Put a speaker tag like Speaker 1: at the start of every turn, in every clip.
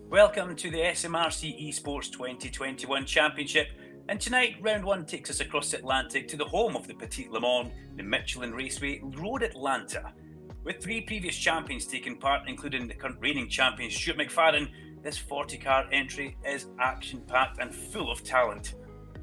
Speaker 1: Welcome to the SMRC eSports 2021 Championship, and tonight round 1 takes us across the Atlantic to the home of the Petit Le Mans, the Michelin Raceway, Road Atlanta. With 3 previous champions taking part, including the current reigning champion Stuart McFadden, this 40-car entry is action-packed and full of talent.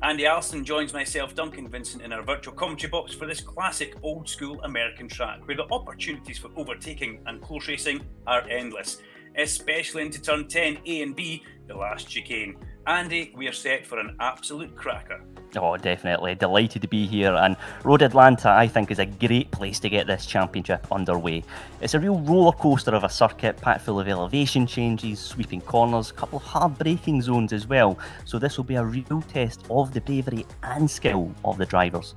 Speaker 1: Andy Alston joins myself, Duncan, Vincent in our virtual commentary box for this classic old-school American track, where the opportunities for overtaking and close racing are endless, especially into turn 10 A and B, the last chicane. Andy, we are set for an absolute cracker.
Speaker 2: Oh, definitely. Delighted to be here. And Road Atlanta, I think, is a great place to get this championship underway. It's a real roller coaster of a circuit, packed full of elevation changes, sweeping corners, a couple of hard braking zones as well. So this will be a real test of the bravery and skill of the drivers.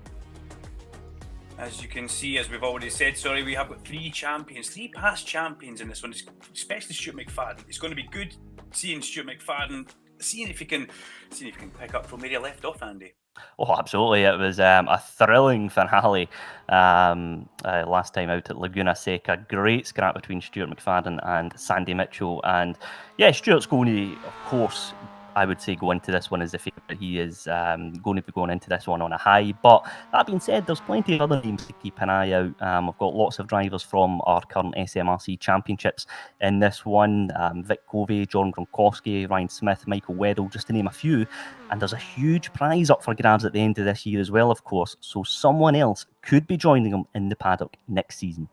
Speaker 1: As you can see, as we've already said, we have got 3 champions, 3 past champions in this one, especially Stuart McFadden. It's going to be good seeing Stuart McFadden, seeing if he can pick up from where he left off, Andy.
Speaker 2: Oh, absolutely. It was a thrilling finale last time out at Laguna Seca. Great scrap between Stuart McFadden and Sandy Mitchell. And yeah, Stuart's going to, of course, I would say go into this one as the favourite. He is going to be going into this one on a high. But that being said, there's plenty of other names to keep an eye out. I've got lots of drivers from our current SMRC championships in this one. Vic Covey, John Gronkowski, Ryan Smith, Michael Weddle, just to name a few. And there's a huge prize up for grabs at the end of this year as well, of course. So someone else could be joining them in the paddock next season.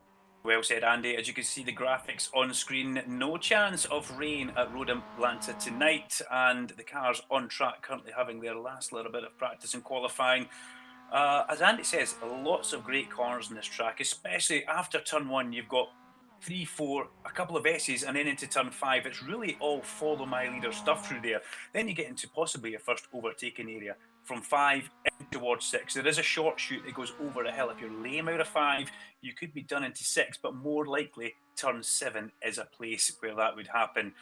Speaker 1: Well said, Andy. As you can see the graphics on screen, no chance of rain at Road Atlanta tonight, and the cars on track currently having their last little bit of practice and qualifying. As Andy says, lots of great corners in this track, especially after turn 1. You've got 3, 4, a couple of S's, and then into turn 5. It's really all follow my leader stuff through there. Then you get into possibly your first overtaking area from 5 in towards 6. There is a short shoot that goes over a hill. If you're lame out of 5, you could be done into 6, but more likely turn 7 is a place where that would happen.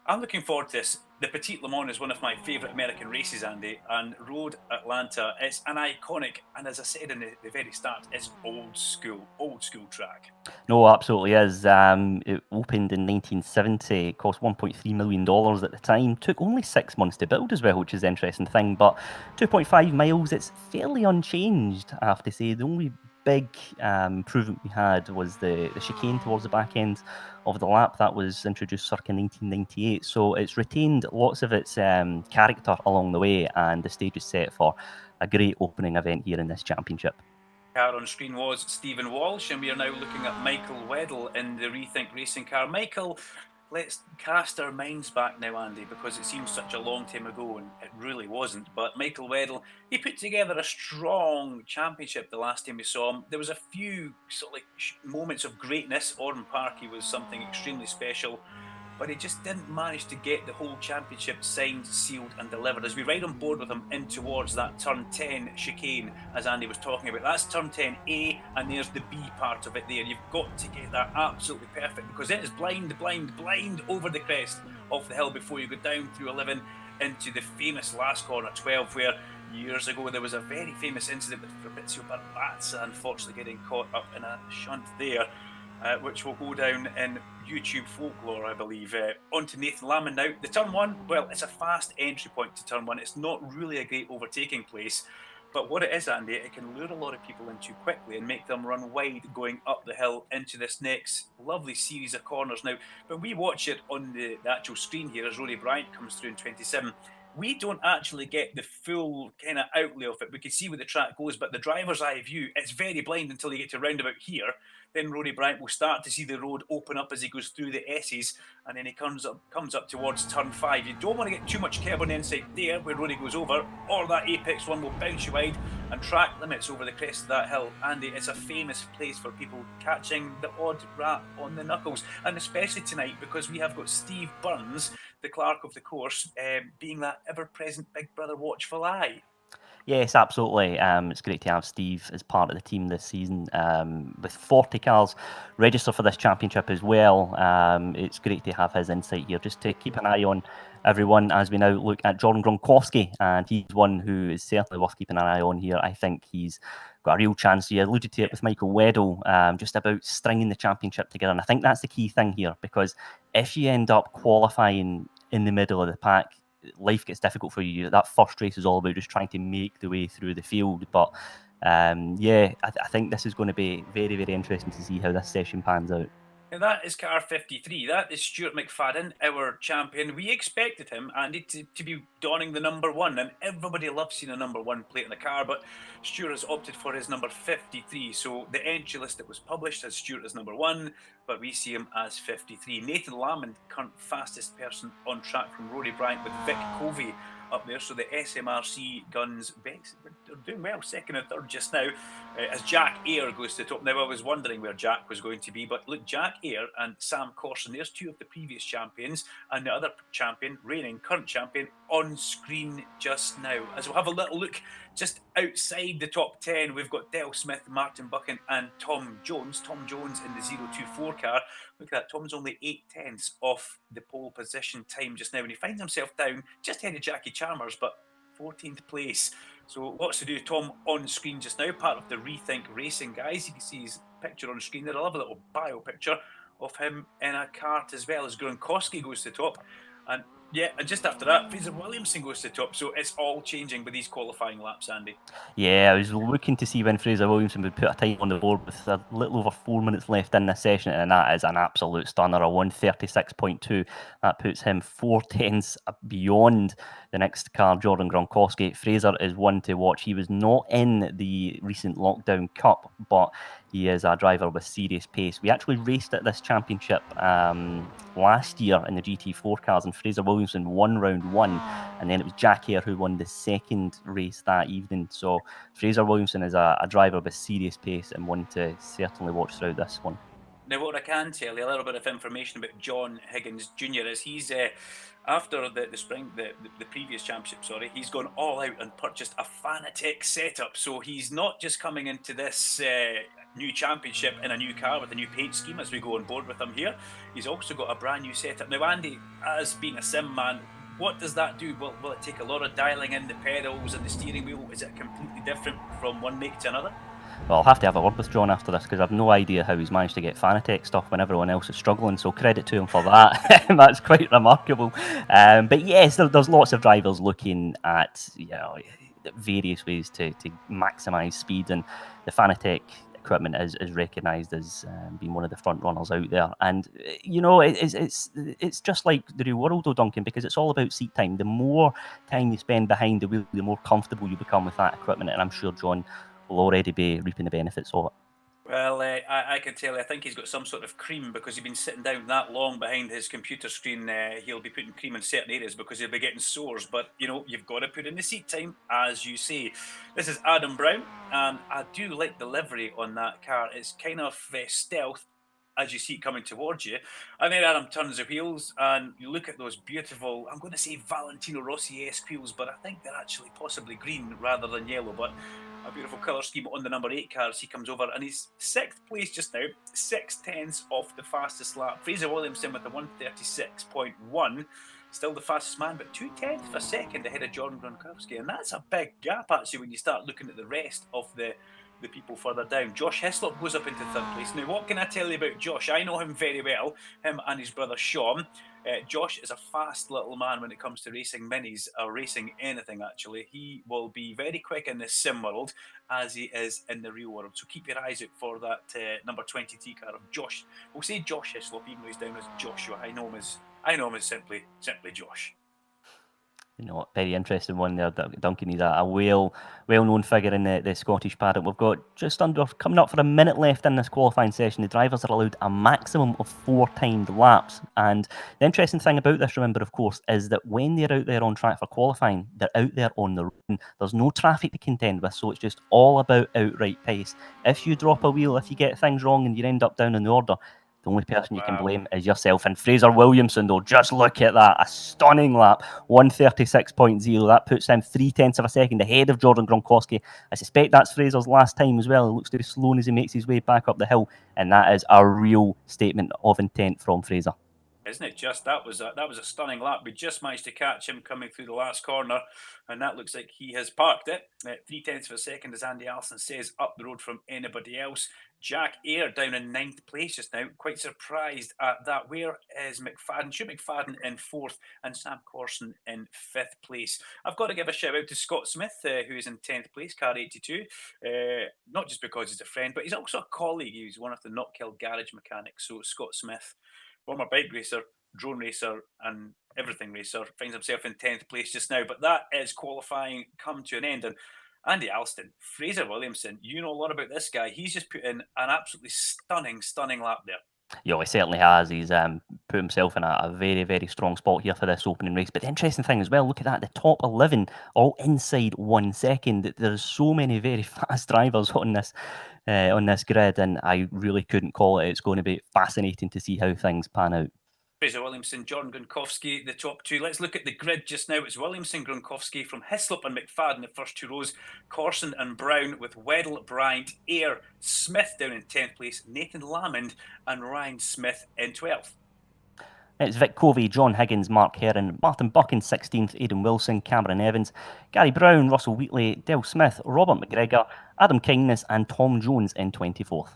Speaker 1: I'm looking forward to this. The Petit Le Mans is one of my favourite American races, Andy, and Road Atlanta, it's an iconic, and as I said in the very start, it's old school track.
Speaker 2: No, absolutely is. It opened in 1970, it cost $1.3 million at the time, took only 6 months to build as well, which is the interesting thing, but 2.5 miles, it's fairly unchanged, I have to say. The only big improvement we had was the chicane towards the back end of the lap. That was introduced circa 1998, so it's retained lots of its character along the way, and the stage is set for a great opening event here in this championship.
Speaker 1: Car on screen was Stephen Walsh, and we are now looking at Michael Weddle in the Rethink Racing car. Michael, let's cast our minds back now, Andy, because it seems such a long time ago, and it really wasn't. But Michael Weddle, he put together a strong championship the last time we saw him. There was a few moments of greatness. Oran Park, he was something extremely special, but he just didn't manage to get the whole championship signed, sealed and delivered. As we ride on board with him in towards that turn 10 chicane, as Andy was talking about, that's turn 10A, and there's the B part of it there. You've got to get that absolutely perfect, because it is blind over the crest of the hill before you go down through 11 into the famous last corner 12, where years ago there was a very famous incident with Fabrizio Barbazza unfortunately getting caught up in a shunt there, which will go down in YouTube folklore, I believe. On to Nathan Lamon now. The turn 1, well, it's a fast entry point to turn 1. It's not really a great overtaking place, but what it is, Andy, it can lure a lot of people in too quickly and make them run wide going up the hill into this next lovely series of corners. Now, when we watch it on the actual screen here as Rory Bryant comes through in 27, we don't actually get the full kind of outlay of it. We can see where the track goes, but the driver's eye view, it's very blind until you get to roundabout here. Then Rory Bryant will start to see the road open up as he goes through the S's, and then he comes up towards turn 5. You don't want to get too much curb on the inside there where Rory goes over, or that apex one will bounce you wide, and track limits over the crest of that hill. Andy, it's a famous place for people catching the odd rat on the knuckles, and especially tonight because we have got Steve Burns, the clerk of the course, being that ever-present Big Brother watchful eye.
Speaker 2: Yes, absolutely. It's great to have Steve as part of the team this season. With 40 cars registered for this championship as well, it's great to have his insight here, just to keep an eye on everyone as we now look at Jordan Gronkowski, and he's one who is certainly worth keeping an eye on here. I think he's got a real chance. You alluded to it with Michael Weddle, just about stringing the championship together, and I think that's the key thing here, because if you end up qualifying in the middle of the pack, life gets difficult for you. That first race is all about just trying to make the way through the field. But I think this is going to be very, very interesting to see how this session pans out.
Speaker 1: Now that is car 53. That is Stuart McFadden, our champion. We expected him, Andy, to be donning the number 1, and everybody loves seeing a number 1 plate in the car, but Stuart has opted for his number 53. So the entry list that was published has Stuart as number 1, but we see him as 53. Nathan Lamond, current fastest person on track from Rory Bryant, with Vic Covey up there. So the SMRC guns, they're doing well, second and third just now, as Jack Ayre goes to the top. Now, I was wondering where Jack was going to be, but look, Jack Ayre and Sam Corson, there's 2 of the previous champions, and the other champion, reigning current champion, on screen just now. As we'll have a little look just outside the top 10, we've got Dale Smith, Martin Buchan, and Tom Jones. Tom Jones in the 024 car. Look at that, Tom's only 8/10 off the pole position time just now, and he finds himself down just ahead of Jackie Chalmers, but 14th place. So lots to do. Tom on screen just now, part of the Rethink Racing guys. You can see his picture on screen there. I love a little bio picture of him in a kart as well, as Gronkowski goes to the top. And just after that, Fraser Williamson goes to the top. So it's all changing with these qualifying laps, Andy.
Speaker 2: Yeah, I was looking to see when Fraser Williamson would put a time on the board with a little over 4 minutes left in this session, and that is an absolute stunner, a 1:36.2. That puts him 4/10 beyond the next car, Jordan Gronkowski. Fraser is one to watch. He was not in the recent Lockdown Cup, but he is a driver with serious pace. We actually raced at this championship last year in the GT4 cars, and Fraser Williamson won round 1, and then it was Jack Ayre who won the second race that evening. So Fraser Williamson is a driver with serious pace and one to certainly watch throughout this one.
Speaker 1: Now, what I can tell you, a little bit of information about John Higgins Jr. is he's after the previous championship, he's gone all out and purchased a Fanatec setup. So he's not just coming into this new championship in a new car with a new paint scheme as we go on board with him here. He's also got a brand new setup. Now, Andy, as being a sim man, what does that do? Will it take a lot of dialing in the pedals and the steering wheel? Is it completely different from one make to another?
Speaker 2: Well, I'll have to have a word with John after this, because I've no idea how he's managed to get Fanatec stuff when everyone else is struggling, so credit to him for that. That's quite remarkable. But yes, there's lots of drivers looking at various ways to maximise speed, and the Fanatec equipment is recognised as being one of the front runners out there. And it's just like the real world, though, Duncan, because it's all about seat time. The more time you spend behind the wheel, the more comfortable you become with that equipment, and I'm sure John will already be reaping the benefits of it.
Speaker 1: Well, I can tell you, I think he's got some sort of cream, because he's been sitting down that long behind his computer screen. He'll be putting cream in certain areas because he'll be getting sores. But, you've got to put in the seat time, as you say. This is Adam Brown, and I do like the livery on that car. It's kind of stealth as you see it coming towards you. And then Adam turns the wheels, and you look at those beautiful, I'm going to say Valentino Rossi-esque wheels, but I think they're actually possibly green rather than yellow. But a beautiful colour scheme on the number 8 cars. He comes over and he's 6th place just now, 6/10 off the fastest lap. Fraser Williamson with the 1:36.1, still the fastest man, but 2/10 of a second ahead of Jordan Gronkowski, and that's a big gap actually when you start looking at the rest of the people further down. Josh Hislop goes up into 3rd place. Now, what can I tell you about Josh? I know him very well, him and his brother Sean. Josh is a fast little man when it comes to racing minis, or racing anything actually. He will be very quick in the sim world as he is in the real world. So keep your eyes out for that number 23 car of Josh. We'll say Josh Hislop, even though he's down as Joshua. I know him as simply Josh.
Speaker 2: Very interesting one there, Duncan. He's a well-known figure in the Scottish paddock. We've got coming up for a minute left in this qualifying session. The drivers are allowed a maximum of 4 timed laps. And the interesting thing about this, remember, of course, is that when they're out there on track for qualifying, they're out there on the run. There's no traffic to contend with, so it's just all about outright pace. If you drop a wheel, if you get things wrong and you end up down in the order, the only person you can blame is yourself. And Fraser Williamson, though, just look at that. A stunning lap, 1:36.0. That puts him 3/10 of a second ahead of Jordan Gronkowski. I suspect that's Fraser's last time as well. He looks to be slowing as he makes his way back up the hill. And that is a real statement of intent from Fraser.
Speaker 1: Isn't it just that was a stunning lap. We just managed to catch him coming through the last corner, and that looks like he has parked it at 3/10 of a second, as Andy Alston says, up the road from anybody else. Jack Ayre down in 9th place just now. Quite surprised at that. Where is McFadden? Stu McFadden in 4th and Sam Corson in 5th place. I've got to give a shout out to Scott Smith, who is in 10th place, car 82. Not just because he's a friend, but he's also a colleague. He's one of the Knockhill garage mechanics. So Scott Smith, former bike racer, drone racer, and everything racer, finds himself in 10th place just now. But that is qualifying come to an end. And Andy Alston, Fraser Williamson, you know a lot about this guy. He's just put in an absolutely stunning lap there.
Speaker 2: Yeah, he certainly has. He's put himself in a very, very strong spot here for this opening race. But the interesting thing as well, look at that, the top 11 all inside 1 second. There's so many very fast drivers on this grid, and I really couldn't call it. It's going to be fascinating to see how things pan out.
Speaker 1: Fraser Williamson, John Gronkowski, the top two. Let's look at the grid just now. It's Williamson, Gronkowski from Hislop and McFadden, the first two rows. Corson and Brown with Weddle, Bryant, Ayre, Smith down in 10th place, Nathan Lamond and Ryan Smith in 12th.
Speaker 2: It's Vic Covey, John Higgins, Mark Heron, Martin Buck in 16th, Aidan Wilson, Cameron Evans, Gary Brown, Russell Wheatley, Dale Smith, Robert McGregor, Adam Kindness and Tom Jones in 24th.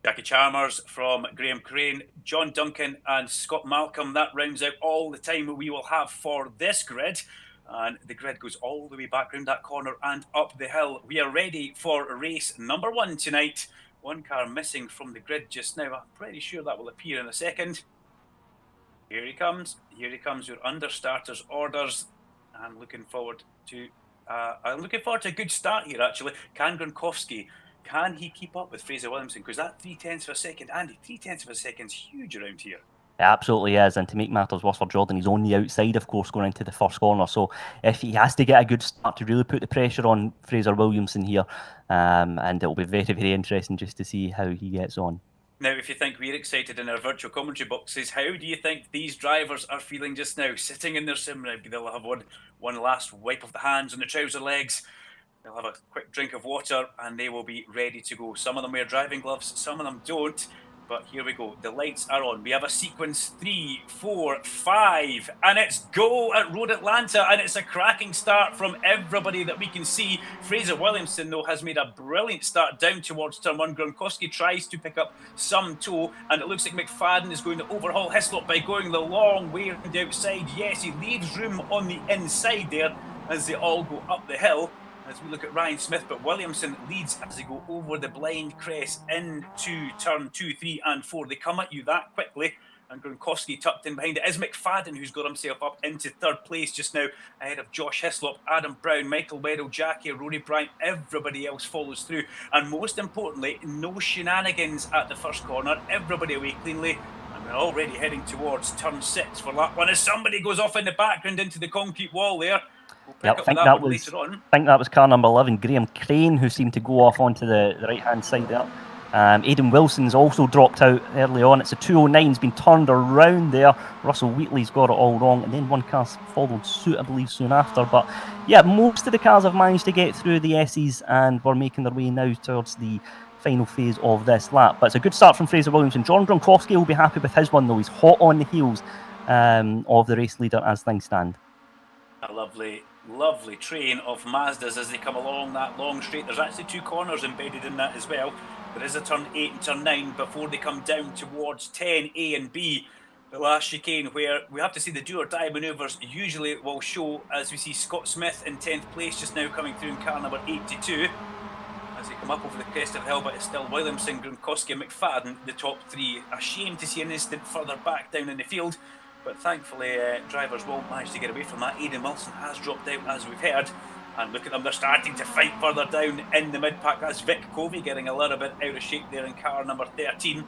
Speaker 1: Jackie Chalmers from Graham Crane, John Duncan and Scott Malcolm. That rounds out all the time we will have for this grid. And the grid goes all the way back round that corner and up the hill. We are ready for race number 1 tonight. One car missing from the grid just now. I'm pretty sure that will appear in a second. Here he comes. Here he comes, your under-starters orders. I'm looking forward to a good start here, actually. Can Gronkowski, can he keep up with Fraser Williamson? Because that 3/10 of a second, Andy, 3/10 of a second is huge around here.
Speaker 2: It absolutely is, and to make matters worse for Jordan, he's on the outside, of course, going into the first corner. So if he has to get a good start to really put the pressure on Fraser Williamson here, and it'll be very, very interesting just to see how he gets on.
Speaker 1: Now, if you think we're excited in our virtual commentary boxes, how do you think these drivers are feeling just now? Sitting in their sim rig, they'll have one last wipe of the hands on the trouser legs. They'll have a quick drink of water and they will be ready to go. Some of them wear driving gloves, some of them don't. But here we go. The lights are on. We have a sequence 3, 4, 5, and it's go at Road Atlanta, and it's a cracking start from everybody that we can see. Fraser Williamson, though, has made a brilliant start down towards turn 1. Gronkowski tries to pick up some toe, and it looks like McFadden is going to overhaul Hislop by going the long way around the outside. Yes, he leaves room on the inside there as they all go up the hill. As we look at Ryan Smith, but Williamson leads as they go over the blind crest into turn 2, 3 and 4. They come at you that quickly, and Gronkowski tucked in behind it is McFadden, who's got himself up into 3rd place just now, ahead of Josh Hislop, Adam Brown, Michael Weddle, Jackie, Rory Bryant. Everybody else follows through, and most importantly, no shenanigans at the first corner. Everybody away cleanly, and we're already heading towards turn 6 for lap 1 as somebody goes off in the background into the concrete wall there.
Speaker 2: We'll I think that was car number 11, Graham Crane, who seemed to go off onto the right-hand side there. Aidan Wilson's also dropped out early on. It's a 209's been turned around there. Russell Wheatley's got it all wrong, and then one car's followed suit, I believe, soon after. But yeah, most of the cars have managed to get through the S's and we're making their way now towards the final phase of this lap. But it's a good start from Fraser Williamson. John Gronkowski will be happy with his one, though. He's hot on the heels of the race leader as things stand.
Speaker 1: A lovely train of Mazdas as they come along that long straight. There's actually 2 corners embedded in that as well. There is a turn 8 and turn 9 before they come down towards 10A and B, the last chicane, where we have to see the do or die manoeuvres usually will show, as we see Scott Smith in 10th place just now coming through in car number 82 as they come up over the crest of the hill. But it's still Williamson, Gronkowski and McFadden, the top 3. A shame to see an instant further back down in the field, but thankfully drivers won't manage to get away from that. Aidan Wilson has dropped out, as we've heard, and look at them, they're starting to fight further down in the mid-pack. That's Vic Covey getting a little bit out of shape there in car number 13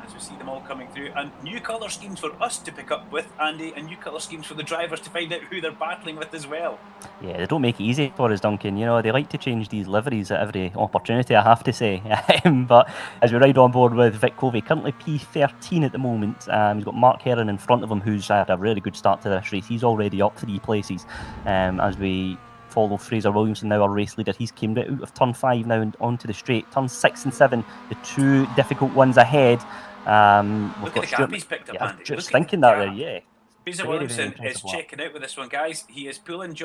Speaker 1: as we see them all coming through, and new colour schemes for us to pick up with, Andy, and new colour schemes for the drivers to find out who they're battling with as well.
Speaker 2: Yeah, they don't make it easy for us, Duncan. You know, they like to change these liveries at every opportunity, I have to say. But as we ride on board with Vic Covey, currently P13 at the moment. He's got Mark Heron in front of him, who's had a really good start to this race. He's already up 3 places as we follow Fraser Williamson now, our race leader. He's came out of turn 5 now and onto the straight. Turn 6 and 7, the 2 difficult ones ahead.
Speaker 1: Look at the gap he's picked up,
Speaker 2: yeah,
Speaker 1: Andy.
Speaker 2: just thinking that there, yeah.
Speaker 1: Fraser Williamson is checking out with this one, guys. He is pulling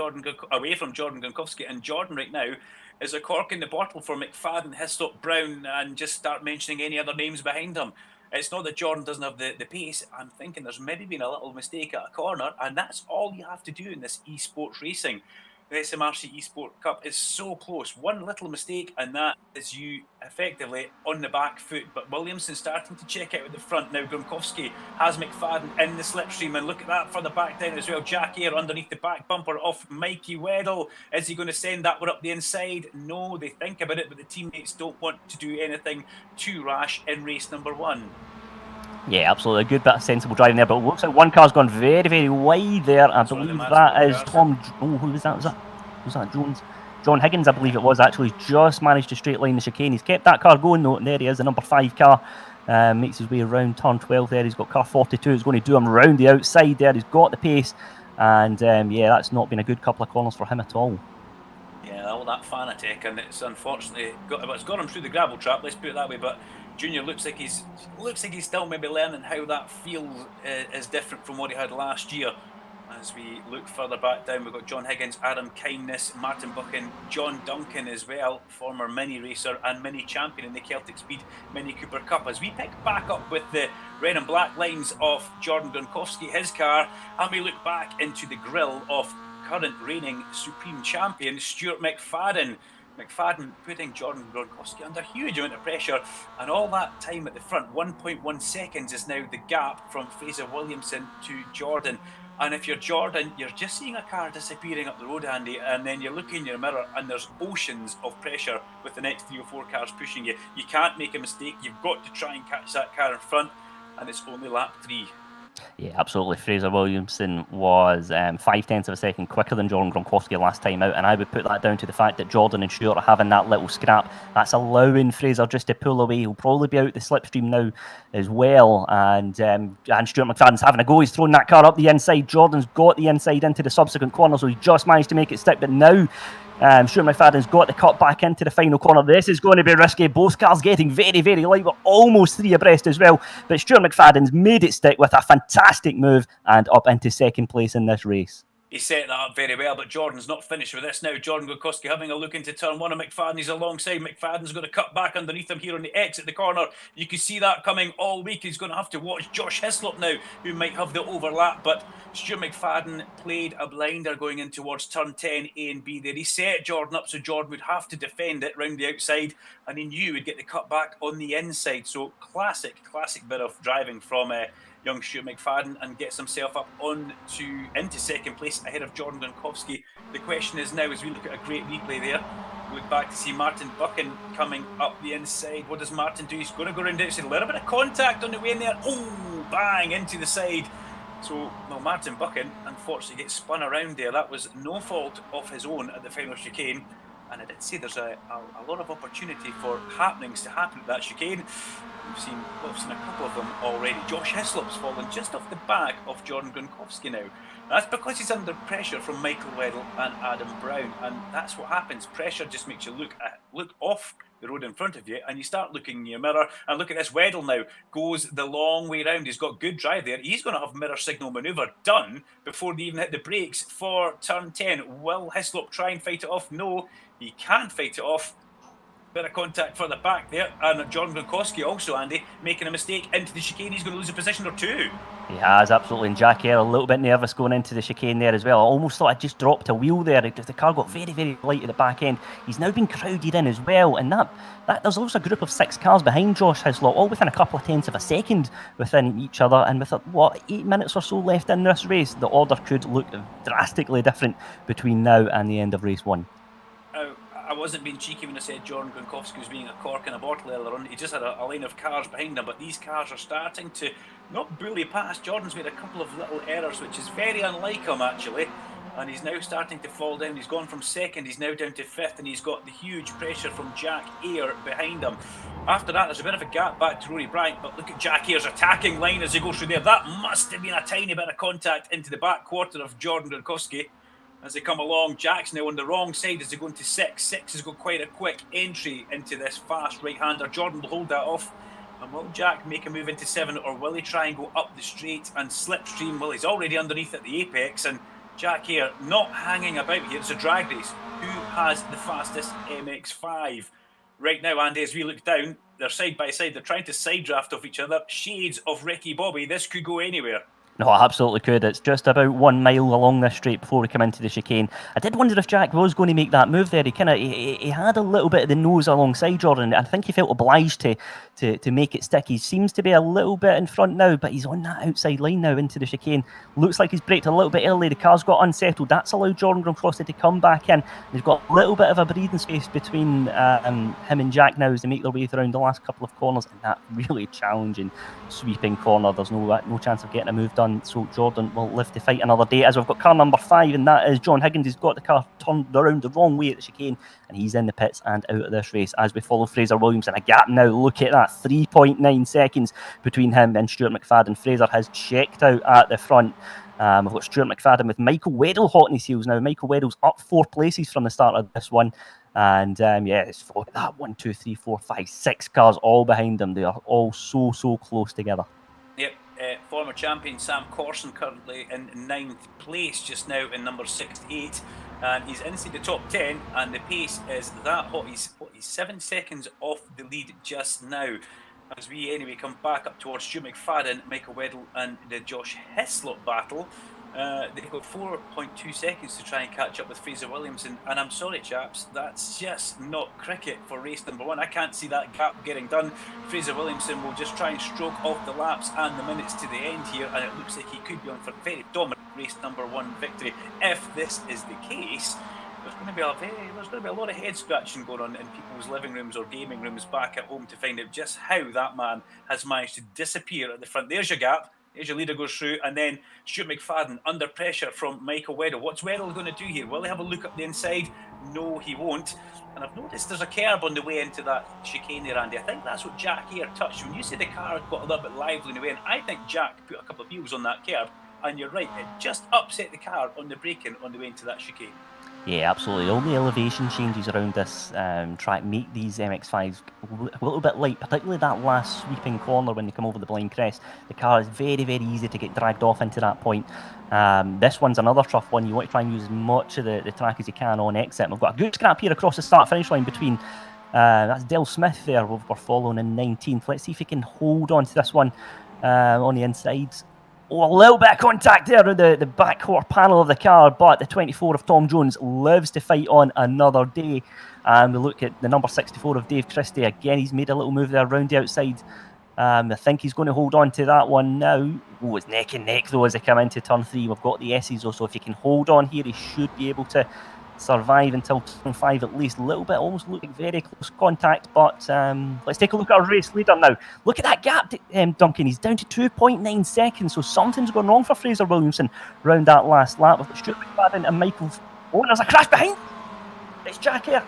Speaker 1: away from Jordan Gronkowski, and Jordan right now is a cork in the bottle for McFadden, Hislop, Brown, and just start mentioning any other names behind him. It's not that Jordan doesn't have the pace. I'm thinking there's maybe been a little mistake at a corner, and that's all you have to do in this eSports racing. The SMRC eSport Cup is so close. One little mistake, and that is you effectively on the back foot. But Williamson starting to check out at the front now. Gronkowski has McFadden in the slipstream, and look at that for the back down as well. Jack Eyre underneath the back bumper off Mikey Weddle. Is he going to send that one up the inside? No, they think about it, but the teammates don't want to do anything too rash in race number 1.
Speaker 2: Yeah, absolutely. A good bit of sensible driving there, but it looks like one car's gone very, very wide there. I believe that is Tom. Oh, who was that? Was that Jones? John Higgins, I believe it was, actually just managed to straight line the chicane. He's kept that car going, though, and there he is, the number 5 car. Makes his way around turn 12 there. He's got car 42. He's going to do him round the outside there. He's got the pace, and yeah, that's not been a good couple of corners for him at all.
Speaker 1: Yeah, all that Fanatec, and it's unfortunately it's got him through the gravel trap. Let's put it that way. But Junior looks like he's still maybe learning how that feels is different from what he had last year. As we look further back down, we've got John Higgins, Adam Kindness, Martin Buchan, John Duncan as well, former mini racer and mini champion in the Celtic Speed Mini Cooper Cup. As we pick back up with the red and black lines of Jordan Gronkowski, his car, and we look back into the grille of current reigning Supreme Champion Stuart McFadden. McFadden putting Jordan Gronkowski under huge amount of pressure, and all that time at the front, 1.1 seconds is now the gap from Fraser Williamson to Jordan. And if you're Jordan, you're just seeing a car disappearing up the road, Andy, and then you're looking in your mirror and there's oceans of pressure with the next 3 or 4 cars pushing you. You can't make a mistake. You've got to try and catch that car in front, and it's only lap 3.
Speaker 2: Yeah, absolutely. Fraser Williamson was 0.5 of a second quicker than Jordan Gronkowski last time out, and I would put that down to the fact that Jordan and Stuart are having that little scrap. That's allowing Fraser just to pull away. He'll probably be out the slipstream now as well, and Stuart McFadden's having a go. He's throwing that car up the inside. Jordan's got the inside into the subsequent corner, so he just managed to make it stick, but now Stuart McFadden's got the cut back into the final corner. This is going to be risky. Both cars getting very, very light. We're almost 3 abreast as well. But Stuart McFadden's made it stick with a fantastic move and up into second place in this race.
Speaker 1: He set that up very well, but Jordan's not finished with this now. Jordan Gronkowski having a look into turn 1 of McFadden. He's alongside. McFadden's going to cut back underneath him here on the exit the corner. You can see that coming all week. He's going to have to watch Josh Hislop now, who might have the overlap, but Stuart McFadden played a blinder going in towards turn 10 A and B there. He set Jordan up, so Jordan would have to defend it round the outside, and he knew he would get the cut back on the inside. So classic bit of driving from young Stuart McFadden, and gets himself up into second place ahead of Jordan Gronkowski. The question is now, as we look at a great replay there, we look back to see Martin Buchan coming up the inside. What does Martin do? He's going to go around the outside. A little bit of contact on the way in there. Oh, bang, into the side. So, well, Martin Buchan unfortunately gets spun around there. That was no fault of his own at the final chicane. And I did say there's a lot of opportunity for happenings to happen at that chicane. We've seen a couple of them already. Josh Hislop's fallen just off the back of Jordan Gronkowski now. That's because he's under pressure from Michael Weddle and Adam Brown, and that's what happens. Pressure just makes you look off the road in front of you, and you start looking in your mirror. And look at this, Weddle now goes the long way round. He's got good drive there. He's going to have mirror signal manoeuvre done before they even hit the brakes for turn 10. Will Hislop try and fight it off? No, he can't fight it off. Bit of contact further back there, and Jordan Gronkowski also, Andy, making a mistake into the chicane. He's going to lose a position or 2.
Speaker 2: He has, absolutely, and Jack Eyre a little bit nervous going into the chicane there as well. I almost thought I just dropped a wheel there. The car got very, very light at the back end. He's now been crowded in as well, and that there's also a group of 6 cars behind Josh Hislop, all within a couple of tenths of a second within each other, and with 8 minutes or so left in this race, the order could look drastically different between now and the end of race 1.
Speaker 1: I wasn't being cheeky when I said Jordan Gronkowski was being a cork in a bottle earlier on. He just had a line of cars behind him, but these cars are starting to not bully past. Jordan's made a couple of little errors, which is very unlike him, actually. And he's now starting to fall down. He's gone from second, he's now down to 5th, and he's got the huge pressure from Jack Eyre behind him. After that, there's a bit of a gap back to Rory Bryant, but look at Jack Eyre's attacking line as he goes through there. That must have been a tiny bit of contact into the back quarter of Jordan Gronkowski. As they come along, Jack's now on the wrong side as they go into 6. 6 has got quite a quick entry into this fast right-hander. Jordan will hold that off. And will Jack make a move into 7, or will he try and go up the straight and slipstream? Well, he's already underneath at the apex, and Jack here not hanging about here. It's a drag race. Who has the fastest MX-5? Right now, Andy, as we look down, they're side by side. They're trying to side draft off each other. Shades of Ricky Bobby. This could go anywhere.
Speaker 2: No, absolutely could. It's just about 1 mile along this straight before we come into the chicane. I did wonder if Jack was going to make that move there. He had a little bit of the nose alongside Jordan. I think he felt obliged to make it stick. He seems to be a little bit in front now, but he's on that outside line now into the chicane. Looks like he's braked a little bit early. The car's got unsettled. That's allowed Jordan Gronkowski to come back in. He's got a little bit of a breathing space between him and Jack now as they make their way around the last couple of corners in that really challenging sweeping corner. There's no chance of getting a move done. So Jordan will live to fight another day, as we've got car number 5, and that is John Higgins. He's got the car turned around the wrong way at the chicane, and he's in the pits and out of this race as we follow Fraser Williams in a gap now. Look at that, 3.9 seconds between him and Stuart McFadden. Fraser has checked out at the front. We've got Stuart McFadden with Michael Weddle hot in his heels now. Michael Weddle's up 4 places from the start of this one. And it's that 1, 2, 3, 4, 5, 6 cars all behind them. They are all so close together.
Speaker 1: Yep, former champion Sam Corson currently in 9th place just now in number 68, and he's inside the top 10, and the pace is that hot. He's 7 seconds off the lead just now. As we anyway come back up towards Stu McFadden, Michael Weddle and the Josh Heslop battle. They've got 4.2 seconds to try and catch up with Fraser Williamson, and I'm sorry chaps, that's just not cricket for race number 1. I can't see that gap getting done. Fraser Williamson will just try and stroke off the laps and the minutes to the end here, and it looks like he could be on for a very dominant race number 1 victory. If this is the case, there's going to be a lot of head scratching going on in people's living rooms or gaming rooms back at home to find out just how that man has managed to disappear at the front. There's your gap. There's your leader goes through, and then Stuart McFadden under pressure from Michael Weddle. What's Weddle going to do here? Will he have a look up the inside? No, he won't. And I've noticed there's a curb on the way into that chicane there, Andy. I think that's what Jack here touched. When you say the car got a little bit lively in the way, and I think Jack put a couple of wheels on that curb, and you're right, it just upset the car on the braking on the way into that chicane.
Speaker 2: Yeah, absolutely. All the elevation changes around this track make these MX-5s a little bit light, particularly that last sweeping corner when they come over the blind crest. The car is very easy to get dragged off into that point. This one's another tough one. You want to try and use as much of the track as you can on exit. And we've got a good scrap here across the start-finish line between that's Del Smith there. We're following in 19th. Let's see if he can hold on to this one on the insides. Oh, a little bit of contact there with the back quarter panel of the car, but the 24 of Tom Jones lives to fight on another day. And we look at the number 64 of Dave Christie. Again, he's made a little move there around the outside. I think he's going to hold on to that one now. Oh, it's neck and neck, though, as they come into turn 3. We've got the S's, so if he can hold on here, he should be able to survive until turn 5 at least. A little bit, almost looking very close contact, but let's take a look at our race leader now. Look at that gap, Duncan. He's down to 2.9 seconds, so something's gone wrong for Fraser Williamson around that last lap. We've got Stuart McFadden and Michael. Oh, there's a crash behind. It's Jack here.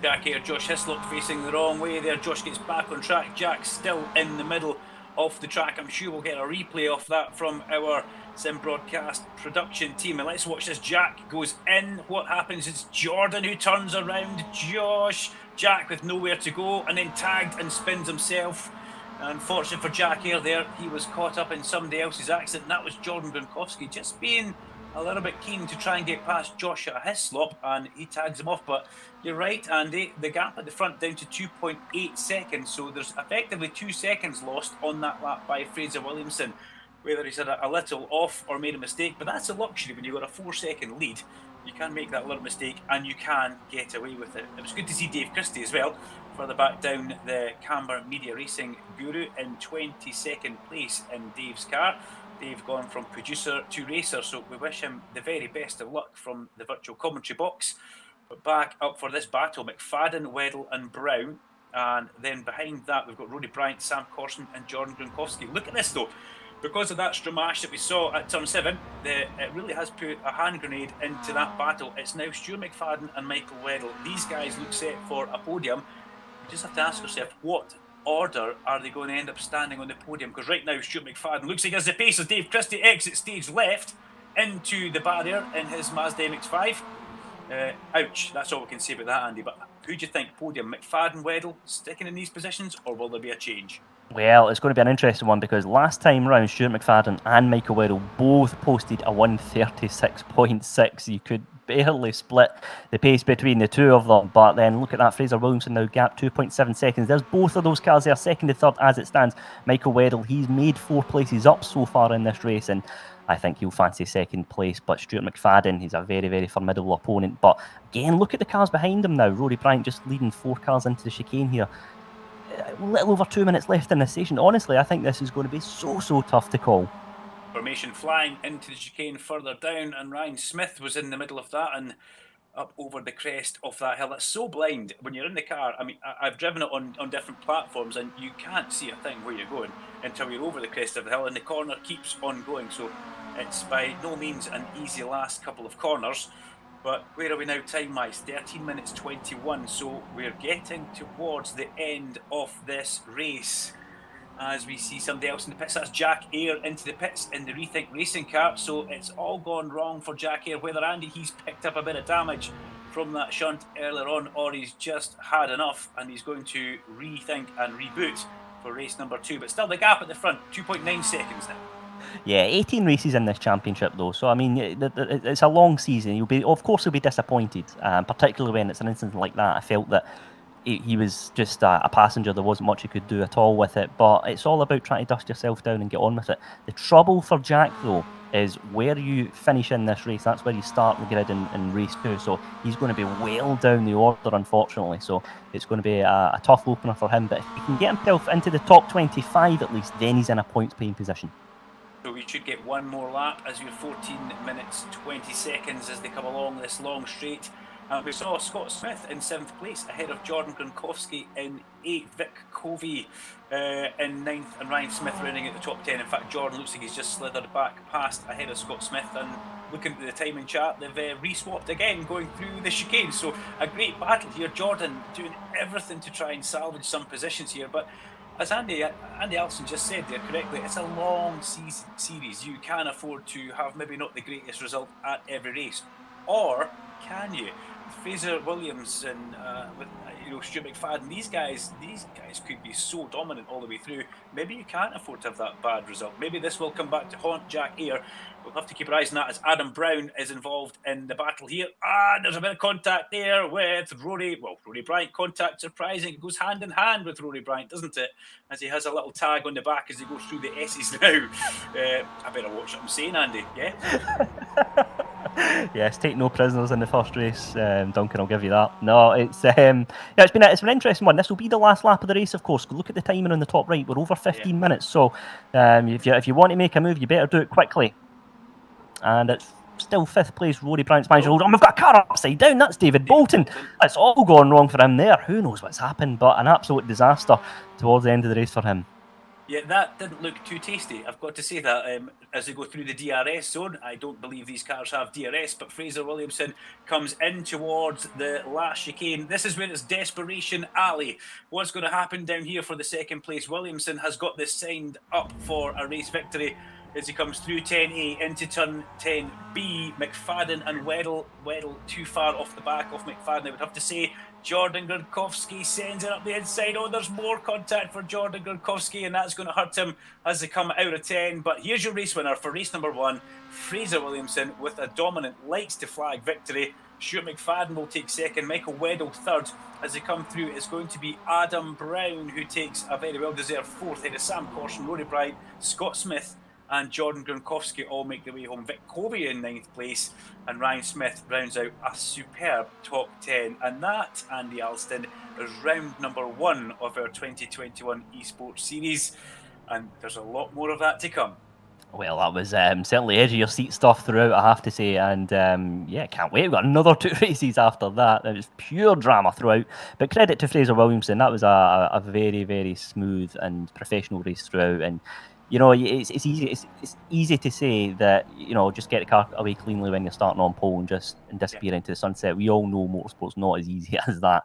Speaker 1: Jack here, Josh Hislop facing the wrong way there. Josh gets back on track. Jack's still in the middle of the track. I'm sure we'll get a replay of that from our Sim Broadcast production team. And let's watch this. Jack goes in. What happens? It's Jordan who turns around Josh. Jack with nowhere to go, and then tagged and spins himself. Unfortunate for Jack here there, he was caught up in somebody else's accident, and that was Jordan Gronkowski just being a little bit keen to try and get past Joshua Hislop, and he tags him off. But you're right, Andy, the gap at the front down to 2.8 seconds, so there's effectively 2 seconds lost on that lap by Fraser Williamson, whether he's had a little off or made a mistake. But that's a luxury when you've got a 4-second lead. You can make that little mistake and you can get away with it. It was good to see Dave Christie as well, further back down the Camber Media Racing Guru in 22nd place in Dave's car. Dave gone from producer to racer, so we wish him the very best of luck from the virtual commentary box. But back up for this battle, McFadden, Weddle and Brown. And then behind that, we've got Roddy Bryant, Sam Corson and Jordan Gronkowski. Look at this though. Because of that Stramash that we saw at turn 7, it really has put a hand grenade into that battle. It's now Stuart McFadden and Michael Weddle. These guys look set for a podium. You just have to ask yourself, what order are they going to end up standing on the podium? Because right now Stuart McFadden looks like he has the pace as Dave Christie exits stage left into the barrier in his Mazda MX-5. Ouch, that's all we can say about that, Andy. But Who do you think podium? McFadden, Weddle sticking in these positions, or will there be a change?
Speaker 2: Well, it's going to be an interesting one because last time round, Stuart McFadden and Michael Weddle both posted a 1:36.6. You could barely split the pace between the two of them. But then look at that, Fraser Williamson now gap 2.7 seconds. There's both of those cars there, second to third as it stands. Michael Weddle, he's made 4 places up so far in this race, and I think he'll fancy second place. But Stuart McFadden, he's a very, very formidable opponent. But again, look at the cars behind him now. Rory Bryant just leading 4 cars into the chicane here. A little over 2 minutes left in the session. Honestly, I think this is going to be so tough to call.
Speaker 1: Formation flying into the chicane further down, and Ryan Smith was in the middle of that and up over the crest of that hill. That's so blind when you're in the car. I mean, I've driven it on different platforms, and you can't see a thing where you're going until you're over the crest of the hill, and the corner keeps on going. So it's by no means an easy last couple of corners. But where are we now time-wise? 13 minutes 21. So we're getting towards the end of this race as we see somebody else in the pits. That's Jack Eyre into the pits in the Rethink Racing car. So it's all gone wrong for Jack Eyre. Whether Andy, he's picked up a bit of damage from that shunt earlier on, or he's just had enough and he's going to rethink and reboot for race number 2. But still the gap at the front, 2.9 seconds now.
Speaker 2: Yeah, 18 races in this championship though, so I mean, it's a long season. Of course, you'll be disappointed, particularly when it's an incident like that. I felt that he was just a passenger. There wasn't much he could do at all with it, but it's all about trying to dust yourself down and get on with it. The trouble for Jack though is where you finish in this race. That's where you start the grid in race 2. So he's going to be well down the order, unfortunately. So it's going to be a tough opener for him. But if he can get himself into the top 25 at least, then he's in a points-paying position.
Speaker 1: So we should get one more lap as we're 14 minutes 20 seconds as they come along this long straight. We saw Scott Smith in 7th place ahead of Jordan Gronkowski in 8th, Vic Covey in 9th, and Ryan Smith running at the top 10. In fact, Jordan looks like he's just slithered back past ahead of Scott Smith, and looking at the timing chart, they've re-swapped again going through the chicane. So a great battle here. Jordan doing everything to try and salvage some positions here, but as Andy Alston just said there correctly, it's a long series. You can afford to have maybe not the greatest result at every race, or can you? Fraser Williamson, with Stuart McFadden, these guys could be so dominant all the way through. Maybe you can't afford to have that bad result. Maybe this will come back to haunt Jack Eyre. We'll have to keep our eyes on that as Adam Brown is involved in the battle here. There's a bit of contact there with Rory. Well, Rory Bryant. Contact surprising. It goes hand in hand with Rory Bryant, doesn't it? As he has a little tag on the back as he goes through the S's now. I better watch what I'm saying, Andy. Yeah?
Speaker 2: Yes, take no prisoners in the first race, Duncan. I'll give you that. No, it's it's been an interesting one. This will be the last lap of the race, of course. Look at the timing on the top right. We're over 15 minutes, so if you want to make a move, you better do it quickly. And it's still 5th place, Rory Bryant's managed to hold on. We've got a car upside down. That's David Bolton. It's all gone wrong for him there. Who knows what's happened, but an absolute disaster towards the end of the race for him.
Speaker 1: Yeah, that didn't look too tasty. I've got to say that as they go through the DRS zone. I don't believe these cars have DRS, but Fraser Williamson comes in towards the last chicane. This is where it's Desperation Alley. What's going to happen down here for the second place? Williamson has got this signed up for a race victory as he comes through 10A into turn 10B. McFadden and Weddle too far off the back of McFadden, I would have to say. Jordan Gronkowski sends it up the inside. Oh, there's more contact for Jordan Gronkowski, and that's going to hurt him as they come out of 10. But here's your race winner for race number 1, Fraser Williamson, with a dominant lights to flag victory. Stuart McFadden will take second, Michael Weddle third. As they come through, it's going to be Adam Brown who takes a very well-deserved fourth, ahead of Sam Caution, Rory Bryant, Scott Smith and Jordan Gronkowski all make their way home. Vic Covey in 9th place, and Ryan Smith rounds out a superb top 10. And that, Andy Alston, is round number 1 of our 2021 eSports series, and there's a lot more of that to come.
Speaker 2: Well, that was certainly edge of your seat stuff throughout, I have to say, and can't wait. We've got another 2 races after that. It was pure drama throughout, but credit to Fraser Williamson. That was a very, very smooth and professional race throughout, and it's easy to say that just get the car away cleanly when you're starting on pole and disappear into the sunset. We all know motorsport's not as easy as that.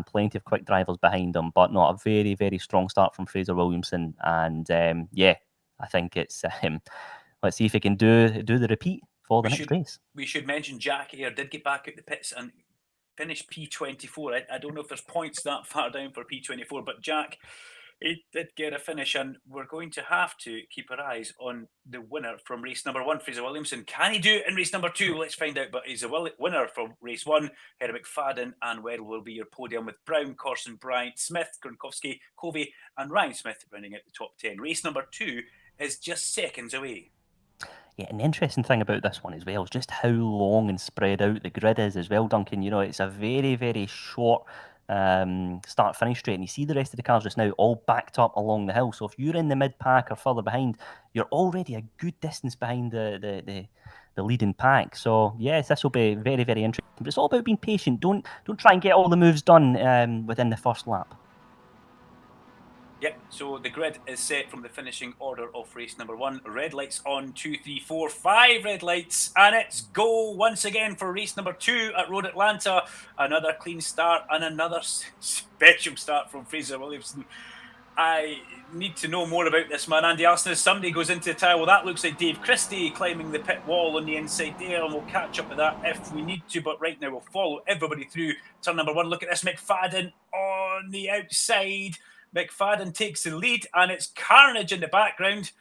Speaker 2: Plenty of quick drivers behind them, but not a very, very strong start from Fraser Williamson. And I think it's let's see if he can do the repeat for the next race.
Speaker 1: We should mention Jack Eyre did get back out the pits and finished P24. I don't know if there's points that far down for P24, but Jack, he did get a finish, and we're going to have to keep our eyes on the winner from race number 1, Fraser Williamson. Can he do it in race number 2? Let's find out. But he's a winner from race 1. Ahead of McFadden and Weddle will be your podium, with Brown, Corson, Bryant, Smith, Gronkowski, Covey, and Ryan Smith rounding out the top 10. Race number 2 is just seconds away.
Speaker 2: Yeah, an interesting thing about this one as well is just how long and spread out the grid is as well, Duncan. You know, it's a very, very short start-finish straight, and you see the rest of the cars just now all backed up along the hill. So if you're in the mid-pack or further behind, you're already a good distance behind the leading pack. So yes, this will be very, very interesting. But it's all about being patient. Don't try and get all the moves done within the first lap.
Speaker 1: Yep, so the grid is set from the finishing order of race number 1. Red lights on, 2, 3, 4, 5 red lights, and it's go once again for race number 2 at Road Atlanta. Another clean start and another special start from Fraser Williamson. I need to know more about this man, Andy Alston. As somebody goes into the tyre, well, that looks like Dave Christie climbing the pit wall on the inside there, and we'll catch up with that if we need to. But right now, we'll follow everybody through turn number 1. Look at this, McFadden on the outside. McFadden takes the lead, and it's carnage in the background.